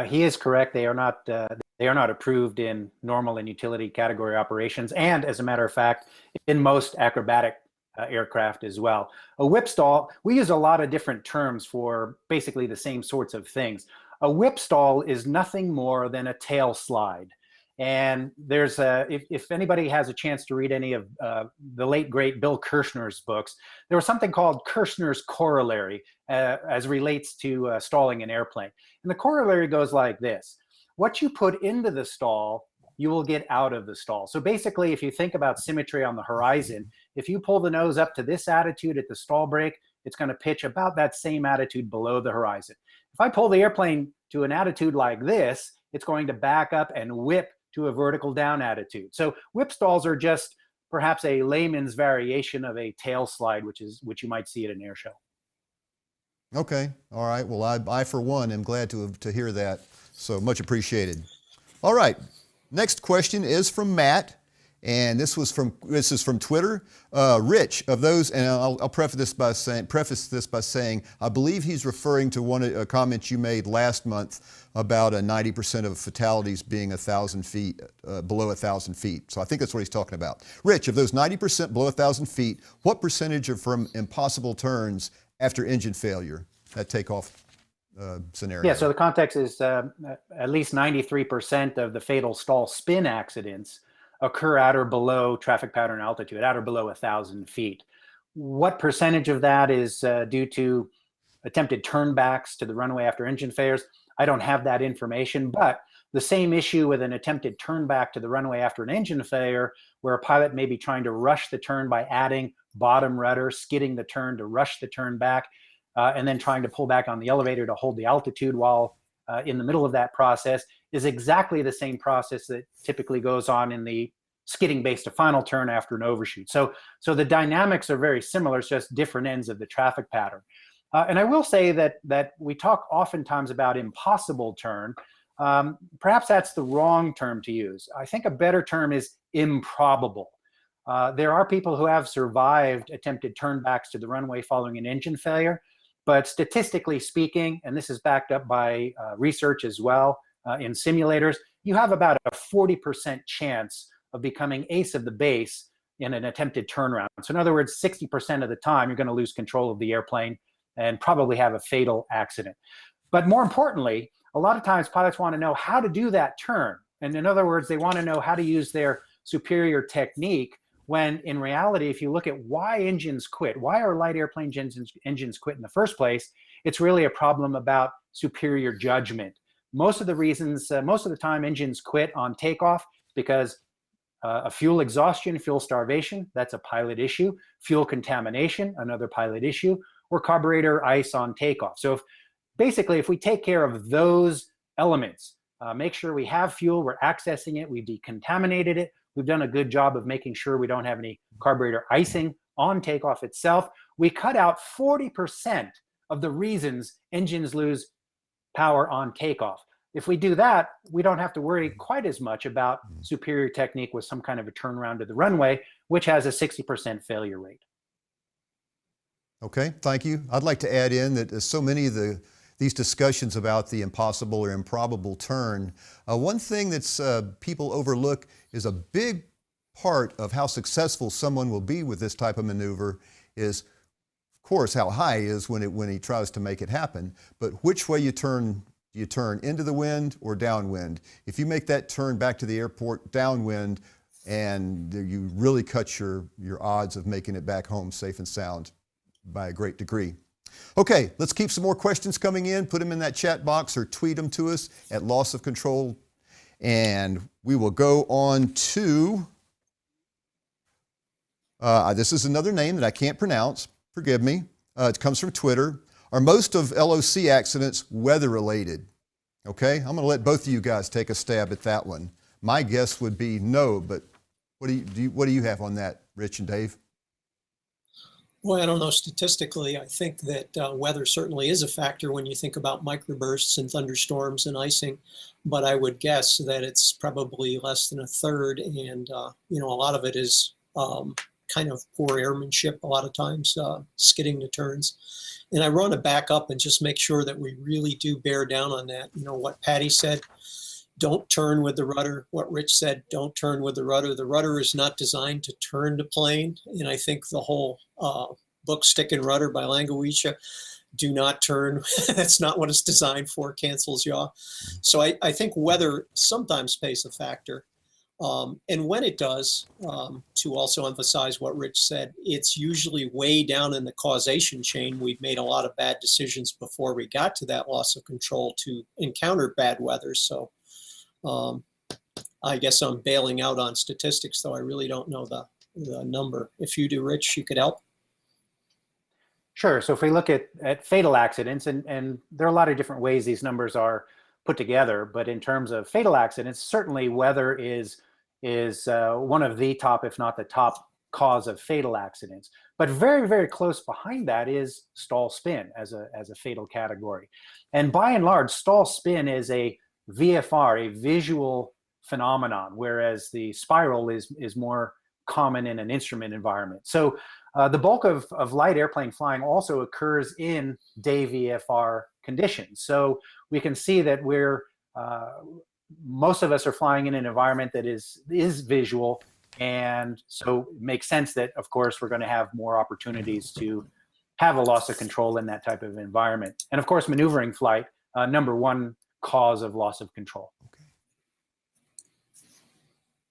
[SPEAKER 3] He is correct. They are not approved in normal and utility category operations, and as a matter of fact, in most acrobatic aircraft as well. A whip stall, we use a lot of different terms for basically the same sorts of things. A whip stall is nothing more than a tail slide. And there's if anybody has a chance to read any of the late great Bill Kirshner's books, there was something called Kirshner's corollary as relates to stalling an airplane. And the corollary goes like this: what you put into the stall, you will get out of the stall. So basically, if you think about symmetry on the horizon, if you pull the nose up to this attitude at the stall brake, it's going to pitch about that same attitude below the horizon. If I pull the airplane to an attitude like this, it's going to back up and whip to a vertical down attitude. So whip stalls are just perhaps a layman's variation of a tail slide, which you might see at an air show.
[SPEAKER 2] Okay, all right. Well, I for one am glad to hear that. So much appreciated. All right. Next question is from Matt, and this is from Twitter. Rich, of those, and I'll preface this by saying I believe he's referring to a comment you made last month about 90% of fatalities being 1,000 feet below 1,000 feet. So I think that's what he's talking about. Rich, of those 90% below 1,000 feet, what percentage are from impossible turns after engine failure? That takeoff scenario.
[SPEAKER 3] Yeah, so the context is at least 93% of the fatal stall spin accidents occur at or below traffic pattern altitude, at or below 1,000 feet. What percentage of that is due to attempted turnbacks to the runway after engine failures? I don't have that information, but the same issue with an attempted turnback to the runway after an engine failure, where a pilot may be trying to rush the turn by adding bottom rudder, skidding the turn to rush the turn back, and then trying to pull back on the elevator to hold the altitude while in the middle of that process, is exactly the same process that typically goes on in the skidding base to final turn after an overshoot. So the dynamics are very similar. It's just different ends of the traffic pattern. And I will say that we talk oftentimes about impossible turn. Perhaps that's the wrong term to use. I think a better term is improbable. There are people who have survived attempted turnbacks to the runway following an engine failure, but statistically speaking, and this is backed up by research as well in simulators, you have about a 40% chance of becoming ace of the base in an attempted turnaround. So in other words, 60% of the time, you're going to lose control of the airplane and probably have a fatal accident. But more importantly, a lot of times pilots want to know how to do that turn. And in other words, they want to know how to use their superior technique, when in reality, if you look at why engines quit, why are light airplane engines quit in the first place, it's really a problem about superior judgment. Most of the time engines quit on takeoff because a fuel exhaustion, fuel starvation, that's a pilot issue. Fuel contamination, another pilot issue, or carburetor ice on takeoff. So if we take care of those elements, make sure we have fuel, we're accessing it, we've decontaminated it, we've done a good job of making sure we don't have any carburetor icing on takeoff itself, we cut out 40% of the reasons engines lose power on takeoff. If we do that, we don't have to worry quite as much about superior technique with some kind of a turnaround to the runway, which has a 60% failure rate.
[SPEAKER 2] Okay, thank you. I'd like to add in that so many of these discussions about the impossible or improbable turn, one thing that's people overlook is a big part of how successful someone will be with this type of maneuver is, of course, how high he is when he tries to make it happen, but which way you turn into the wind or downwind. If you make that turn back to the airport downwind, and you really cut your odds of making it back home safe and sound by a great degree. Okay, let's keep some more questions coming in. Put them in that chat box or tweet them to us at Loss of Control. And we will go on to, this is another name that I can't pronounce. Forgive me. It comes from Twitter. Are most of LOC accidents weather-related? Okay, I'm going to let both of you guys take a stab at that one. My guess would be no, but what do you have on that, Rich and Dave?
[SPEAKER 4] Well, I don't know statistically. I think that weather certainly is a factor when you think about microbursts and thunderstorms and icing, but I would guess that it's probably less than a third, and a lot of it is kind of poor airmanship a lot of times, skidding to turns. And I want to back up and just make sure that we really do bear down on that. What Patty said, don't turn with the rudder. What Rich said, don't turn with the rudder. The rudder is not designed to turn the plane. And I think the whole book, Stick and Rudder by Langawicha, do not turn. That's not what it's designed for, cancels yaw. So I think weather sometimes plays a factor. And when it does, to also emphasize what Rich said, it's usually way down in the causation chain. We've made a lot of bad decisions before we got to that loss of control to encounter bad weather. So I guess I'm bailing out on statistics, though I really don't know the number. If you do, Rich, you could help.
[SPEAKER 3] Sure. So if we look at fatal accidents, and there are a lot of different ways these numbers are put together, but in terms of fatal accidents, certainly weather is one of the top, if not the top cause of fatal accidents. But very, very close behind that is stall spin as a fatal category. And by and large, stall spin is a VFR, a visual phenomenon, whereas the spiral is more common in an instrument environment. So the bulk of light airplane flying also occurs in day VFR conditions. So we can see that most of us are flying in an environment that is visual, and so it makes sense that, of course, we're going to have more opportunities to have a loss of control in that type of environment. And of course, maneuvering flight, number one cause of loss of control.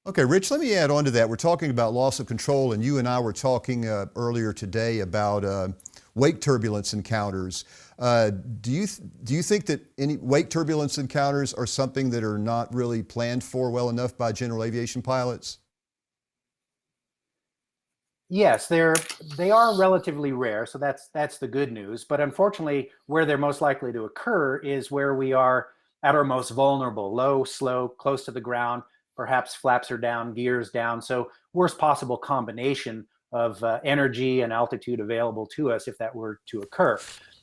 [SPEAKER 2] Okay, Rich, let me add on to that. We're talking about loss of control, and you and I were talking earlier today about wake turbulence encounters. Do you think that any wake turbulence encounters are something that are not really planned for well enough by general aviation pilots?
[SPEAKER 3] Yes, they are relatively rare, so that's the good news. But unfortunately, where they're most likely to occur is where we are at our most vulnerable, low, slow, close to the ground. Perhaps flaps are down, gears down. So worst possible combination of energy and altitude available to us if that were to occur.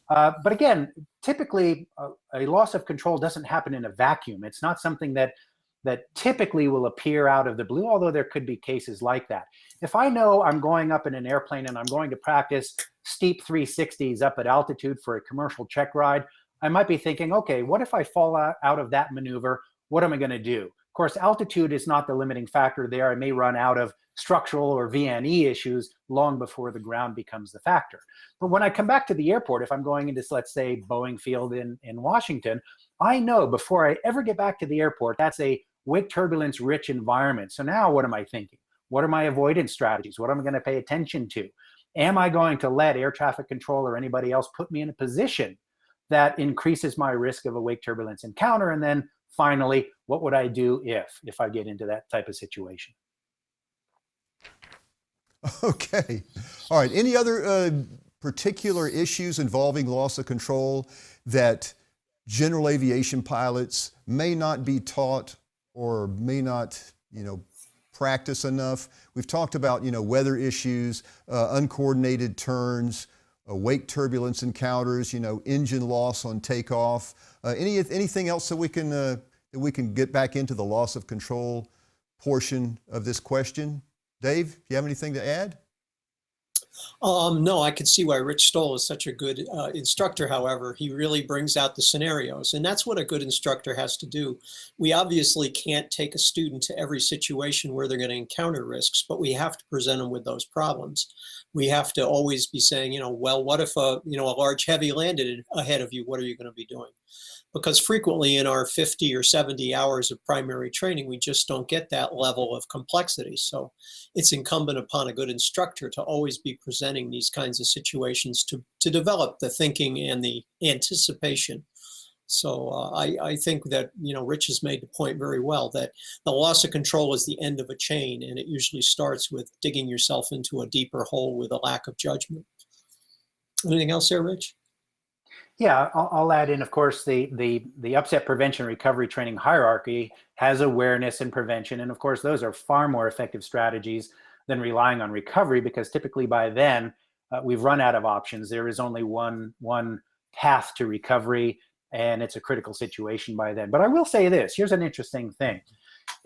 [SPEAKER 3] But again, typically a loss of control doesn't happen in a vacuum. It's not something that typically will appear out of the blue, although there could be cases like that. If I know I'm going up in an airplane and I'm going to practice steep 360s up at altitude for a commercial check ride, I might be thinking, okay, what if I fall out of that maneuver? What am I going to do? Of course, altitude is not the limiting factor there. I may run out of structural or VNE issues long before the ground becomes the factor. But when I come back to the airport, if I'm going into, let's say, Boeing Field in Washington, I know before I ever get back to the airport, that's a wake turbulence rich environment. So now what am I thinking? What are my avoidance strategies? What am I going to pay attention to? Am I going to let air traffic control or anybody else put me in a position that increases my risk of a wake turbulence encounter? And then finally, what would I do if I get into that type of situation?
[SPEAKER 2] Okay. All right. Any other particular issues involving loss of control that general aviation pilots may not be taught or may not, practice enough? We've talked about, weather issues, uncoordinated turns, wake turbulence encounters, engine loss on takeoff. Anything else that we can get back into the loss of control portion of this question? Dave, do you have anything to add?
[SPEAKER 4] No, I can see why Rich Stowell is such a good instructor. However, he really brings out the scenarios, and that's what a good instructor has to do. We obviously can't take a student to every situation where they're going to encounter risks, but we have to present them with those problems. We have to always be saying, well, what if a large heavy landed ahead of you? What are you going to be doing? Because frequently in our 50 or 70 hours of primary training, we just don't get that level of complexity. So it's incumbent upon a good instructor to always be presenting these kinds of situations to develop the thinking and the anticipation. So I think that, Rich has made the point very well that the loss of control is the end of a chain, and it usually starts with digging yourself into a deeper hole with a lack of judgment. Anything else there, Rich?
[SPEAKER 3] Yeah, I'll add in, of course, the upset prevention recovery training hierarchy has awareness and prevention. And of course, those are far more effective strategies than relying on recovery, because typically by then we've run out of options. There is only one path to recovery, and it's a critical situation by then. But I will say this, here's an interesting thing.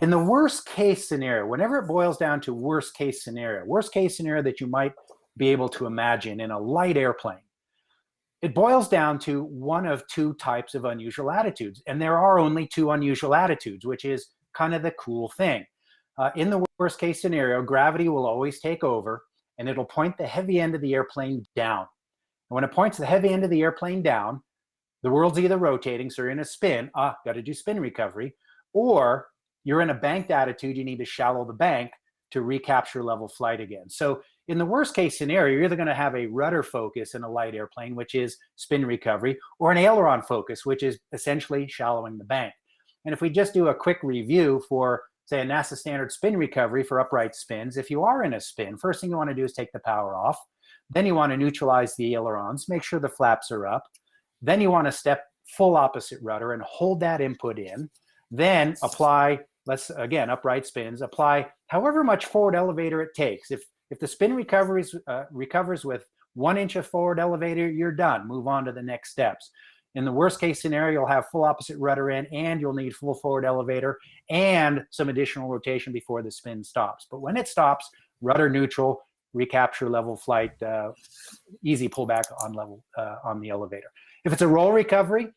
[SPEAKER 3] In the worst case scenario, whenever it boils down to worst case scenario that you might be able to imagine in a light airplane, it boils down to one of two types of unusual attitudes. And there are only two unusual attitudes, which is kind of the cool thing. In the worst case scenario, gravity will always take over, and it'll point the heavy end of the airplane down. And when it points the heavy end of the airplane down, the world's either rotating, so you're in a spin, got to do spin recovery, or you're in a banked attitude, you need to shallow the bank to recapture level flight again. So in the worst case scenario, you're either going to have a rudder focus in a light airplane, which is spin recovery, or an aileron focus, which is essentially shallowing the bank. And if we just do a quick review for, say, a NASA standard spin recovery for upright spins, if you are in a spin, first thing you want to do is take the power off. Then you want to neutralize the ailerons, make sure the flaps are up. Then you want to step full opposite rudder and hold that input in. Then apply, upright spins, apply however much forward elevator it takes. If the spin recovers with 1 inch of forward elevator, you're done. Move on to the next steps. In the worst case scenario, you'll have full opposite rudder in, and you'll need full forward elevator and some additional rotation before the spin stops. But when it stops, rudder neutral, recapture level flight, easy pullback on the elevator. If it's a roll recovery,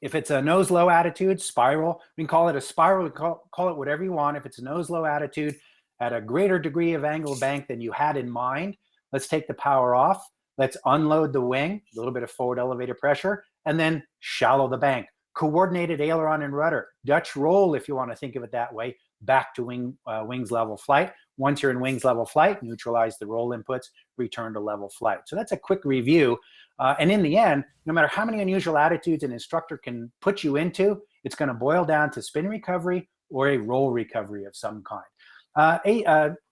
[SPEAKER 3] if it's a nose low attitude, spiral, we can call it a spiral, we call it whatever you want. If it's a nose low attitude at a greater degree of angle of bank than you had in mind, let's take the power off. Let's unload the wing, a little bit of forward elevator pressure, and then shallow the bank. Coordinated aileron and rudder, Dutch roll, if you want to think of it that way, back to wings level flight. Once you're in wings level flight, neutralize the roll inputs, return to level flight. So that's a quick review. And in the end, no matter how many unusual attitudes an instructor can put you into, it's going to boil down to spin recovery or a roll recovery of some kind.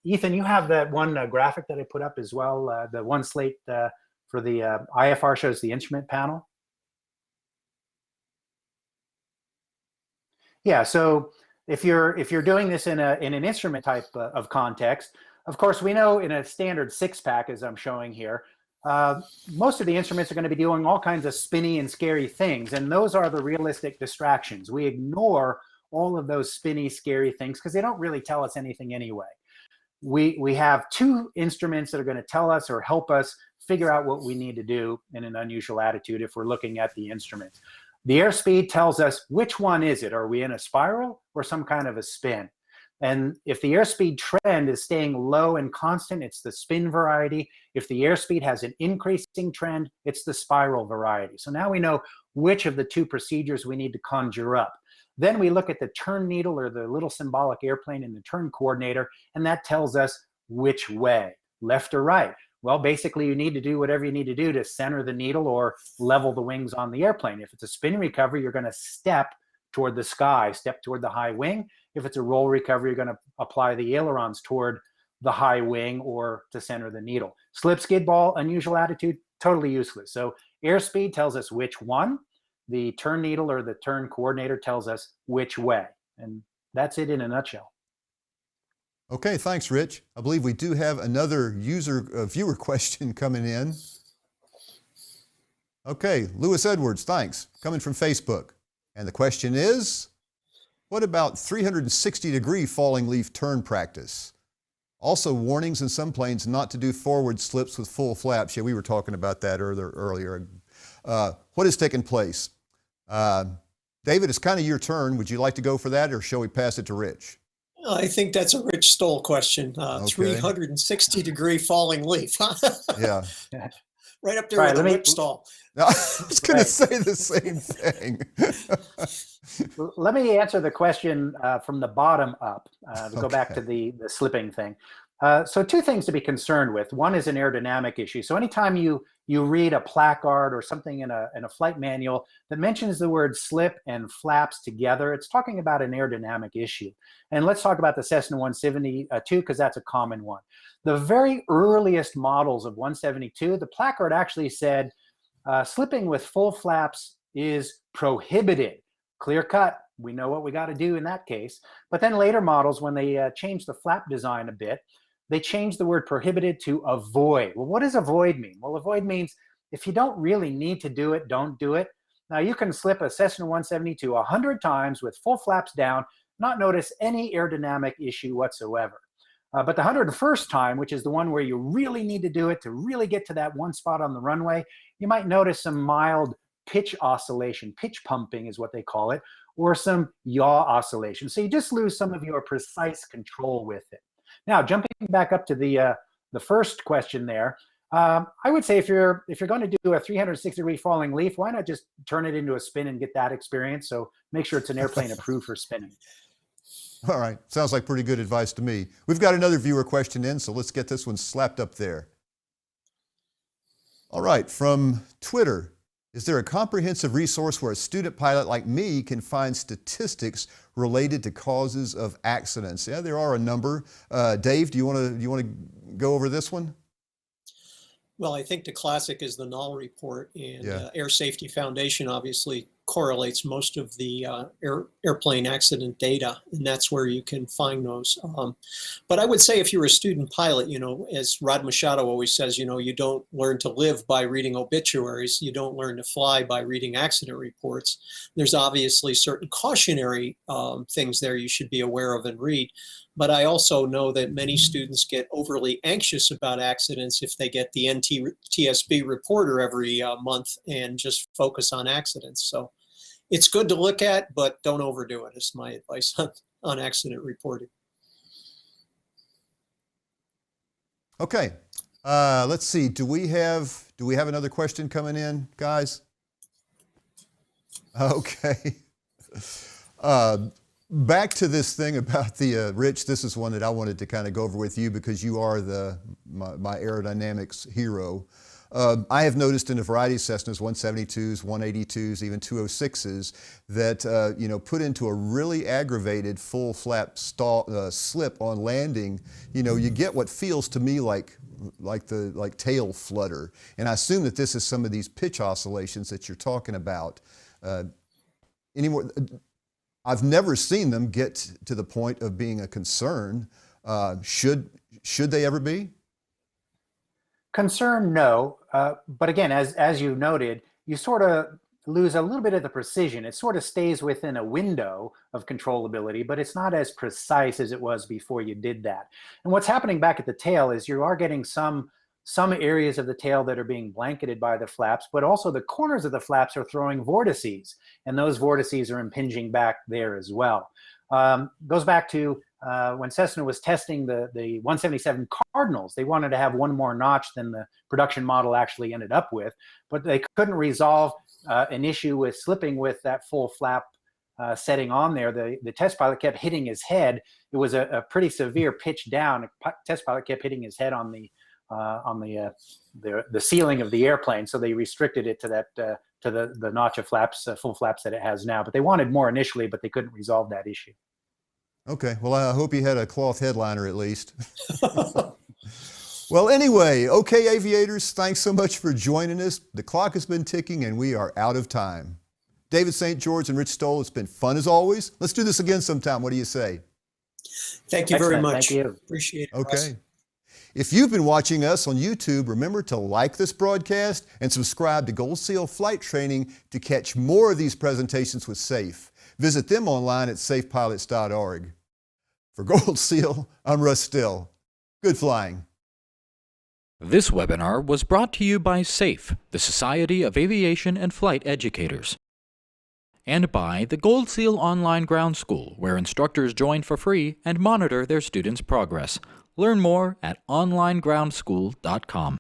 [SPEAKER 3] Ethan, you have that one graphic that I put up as well, the one slate for the IFR shows the instrument panel. Yeah, so if you're doing this in an instrument type of context, of course, we know in a standard 6-pack, as I'm showing here, most of the instruments are going to be doing all kinds of spinny and scary things, and those are the realistic distractions. We ignore all of those spinny, scary things because they don't really tell us anything anyway. We have two instruments that are going to tell us or help us figure out what we need to do in an unusual attitude if we're looking at the instruments. The airspeed tells us which one is it. Are we in a spiral or some kind of a spin? And if the airspeed trend is staying low and constant, it's the spin variety. If the airspeed has an increasing trend, it's the spiral variety. So now we know which of the two procedures we need to conjure up. Then we look at the turn needle or the little symbolic airplane in the turn coordinator, and that tells us which way, left or right. Well, basically, you need to do whatever you need to do to center the needle or level the wings on the airplane. If it's a spin recovery, you're going to step toward the sky, step toward the high wing. If it's a roll recovery, you're going to apply the ailerons toward the high wing or to center the needle. Slip skid ball, unusual attitude, totally useless. So airspeed tells us which one. The turn needle or the turn coordinator tells us which way. And that's it in a nutshell.
[SPEAKER 2] Okay, thanks, Rich. I believe we do have another viewer question coming in. Okay, Lewis Edwards, thanks, coming from Facebook. And the question is, what about 360-degree falling leaf turn practice? Also, warnings in some planes not to do forward slips with full flaps. Yeah, we were talking about that earlier. What has taken place? David, it's kind of your turn. Would you like to go for that, or shall we pass it to Rich?
[SPEAKER 4] I think that's a Rich Stowell question.
[SPEAKER 2] Okay.
[SPEAKER 4] 360-degree falling leaf.
[SPEAKER 2] Yeah.
[SPEAKER 4] Right up there with the whip stall.
[SPEAKER 2] I was going to say the same thing.
[SPEAKER 3] Let me answer the question from the bottom up, to go back to
[SPEAKER 2] Okay.
[SPEAKER 3] the slipping thing. So two things to be concerned with. One is an aerodynamic issue. So anytime you read a placard or something in a flight manual that mentions the word slip and flaps together, it's talking about an aerodynamic issue. And let's talk about the Cessna 172 because that's a common one. The very earliest models of 172, the placard actually said slipping with full flaps is prohibited. Clear cut. We know what we got to do in that case. But then later models, when they changed the flap design a bit, they changed the word prohibited to avoid. Well, what does avoid mean? Well, avoid means if you don't really need to do it, don't do it. Now, you can slip a Cessna 172 100 times with full flaps down, not notice any aerodynamic issue whatsoever. But the 101st time, which is the one where you really need to do it to really get to that one spot on the runway, you might notice some mild pitch oscillation. Pitch pumping is what they call it, or some yaw oscillation. So you just lose some of your precise control with it. Now, jumping back up to the first question there, I would say if you're going to do a 360-degree falling leaf, why not just turn it into a spin and get that experience? So make sure it's an airplane approved for spinning.
[SPEAKER 2] All right. Sounds like pretty good advice to me. We've got another viewer question in, so let's get this one slapped up there. All right. From Twitter, is there a comprehensive resource where a student pilot like me can find statistics related to causes of accidents? Yeah, there are a number. Dave, do you want to go over this one?
[SPEAKER 4] Well, I think the classic is the Null report, and
[SPEAKER 2] Yeah.
[SPEAKER 4] Air Safety Foundation obviously correlates most of the airplane accident data, and that's where you can find those. But I would say if you're a student pilot, as Rod Machado always says, you don't learn to live by reading obituaries. You don't learn to fly by reading accident reports. There's obviously certain cautionary things there you should be aware of and read. But I also know that many students get overly anxious about accidents if they get the NTSB reporter every month and just focus on accidents. So it's good to look at, but don't overdo it, is my advice on accident reporting.
[SPEAKER 2] Okay. Let's see. Do we have another question coming in, guys? Okay. Back to this thing about the Rich. This is one that I wanted to kind of go over with you because you are my aerodynamics hero. I have noticed in a variety of Cessnas, 172s, 182s, even 206s, that put into a really aggravated full flap slip on landing, you get what feels to me like tail flutter. And I assume that this is some of these pitch oscillations that you're talking about. Anymore. I've never seen them get to the point of being a concern. Should they ever be?
[SPEAKER 3] Concern, no. But again, as you noted, you sort of lose a little bit of the precision. It sort of stays within a window of controllability, but it's not as precise as it was before you did that. And what's happening back at the tail is you are getting some areas of the tail that are being blanketed by the flaps, but also the corners of the flaps are throwing vortices, and those vortices are impinging back there as well. Goes back to when Cessna was testing the 177 Cardinals. They wanted to have one more notch than the production model actually ended up with, but they couldn't resolve an issue with slipping with that full flap setting on there. The test pilot kept hitting his head. It was a pretty severe pitch down. The test pilot kept hitting his head on the ceiling of the airplane, so they restricted it to that to the notch of flaps, full flaps that it has now. But they wanted more initially, but they couldn't resolve that issue.
[SPEAKER 2] Okay, well, I hope you had a cloth headliner at least. Well, anyway, okay, aviators, thanks so much for joining us. The clock has been ticking and we are out of time. David St. George and Rich Stowell, it's been fun as always. Let's do this again sometime. What do you say?
[SPEAKER 4] Thank you very
[SPEAKER 3] Excellent.
[SPEAKER 4] much.
[SPEAKER 3] Thank you.
[SPEAKER 4] Appreciate it.
[SPEAKER 2] Okay.
[SPEAKER 4] Russ.
[SPEAKER 2] If you've been watching us on YouTube, remember to like this broadcast and subscribe to Gold Seal Flight Training to catch more of these presentations with SAFE. Visit them online at safepilots.org. For Gold Seal, I'm Russ Still. Good flying.
[SPEAKER 6] This webinar was brought to you by SAFE, the Society of Aviation and Flight Educators, and by the Gold Seal Online Ground School, where instructors join for free and monitor their students' progress. Learn more at onlinegroundschool.com.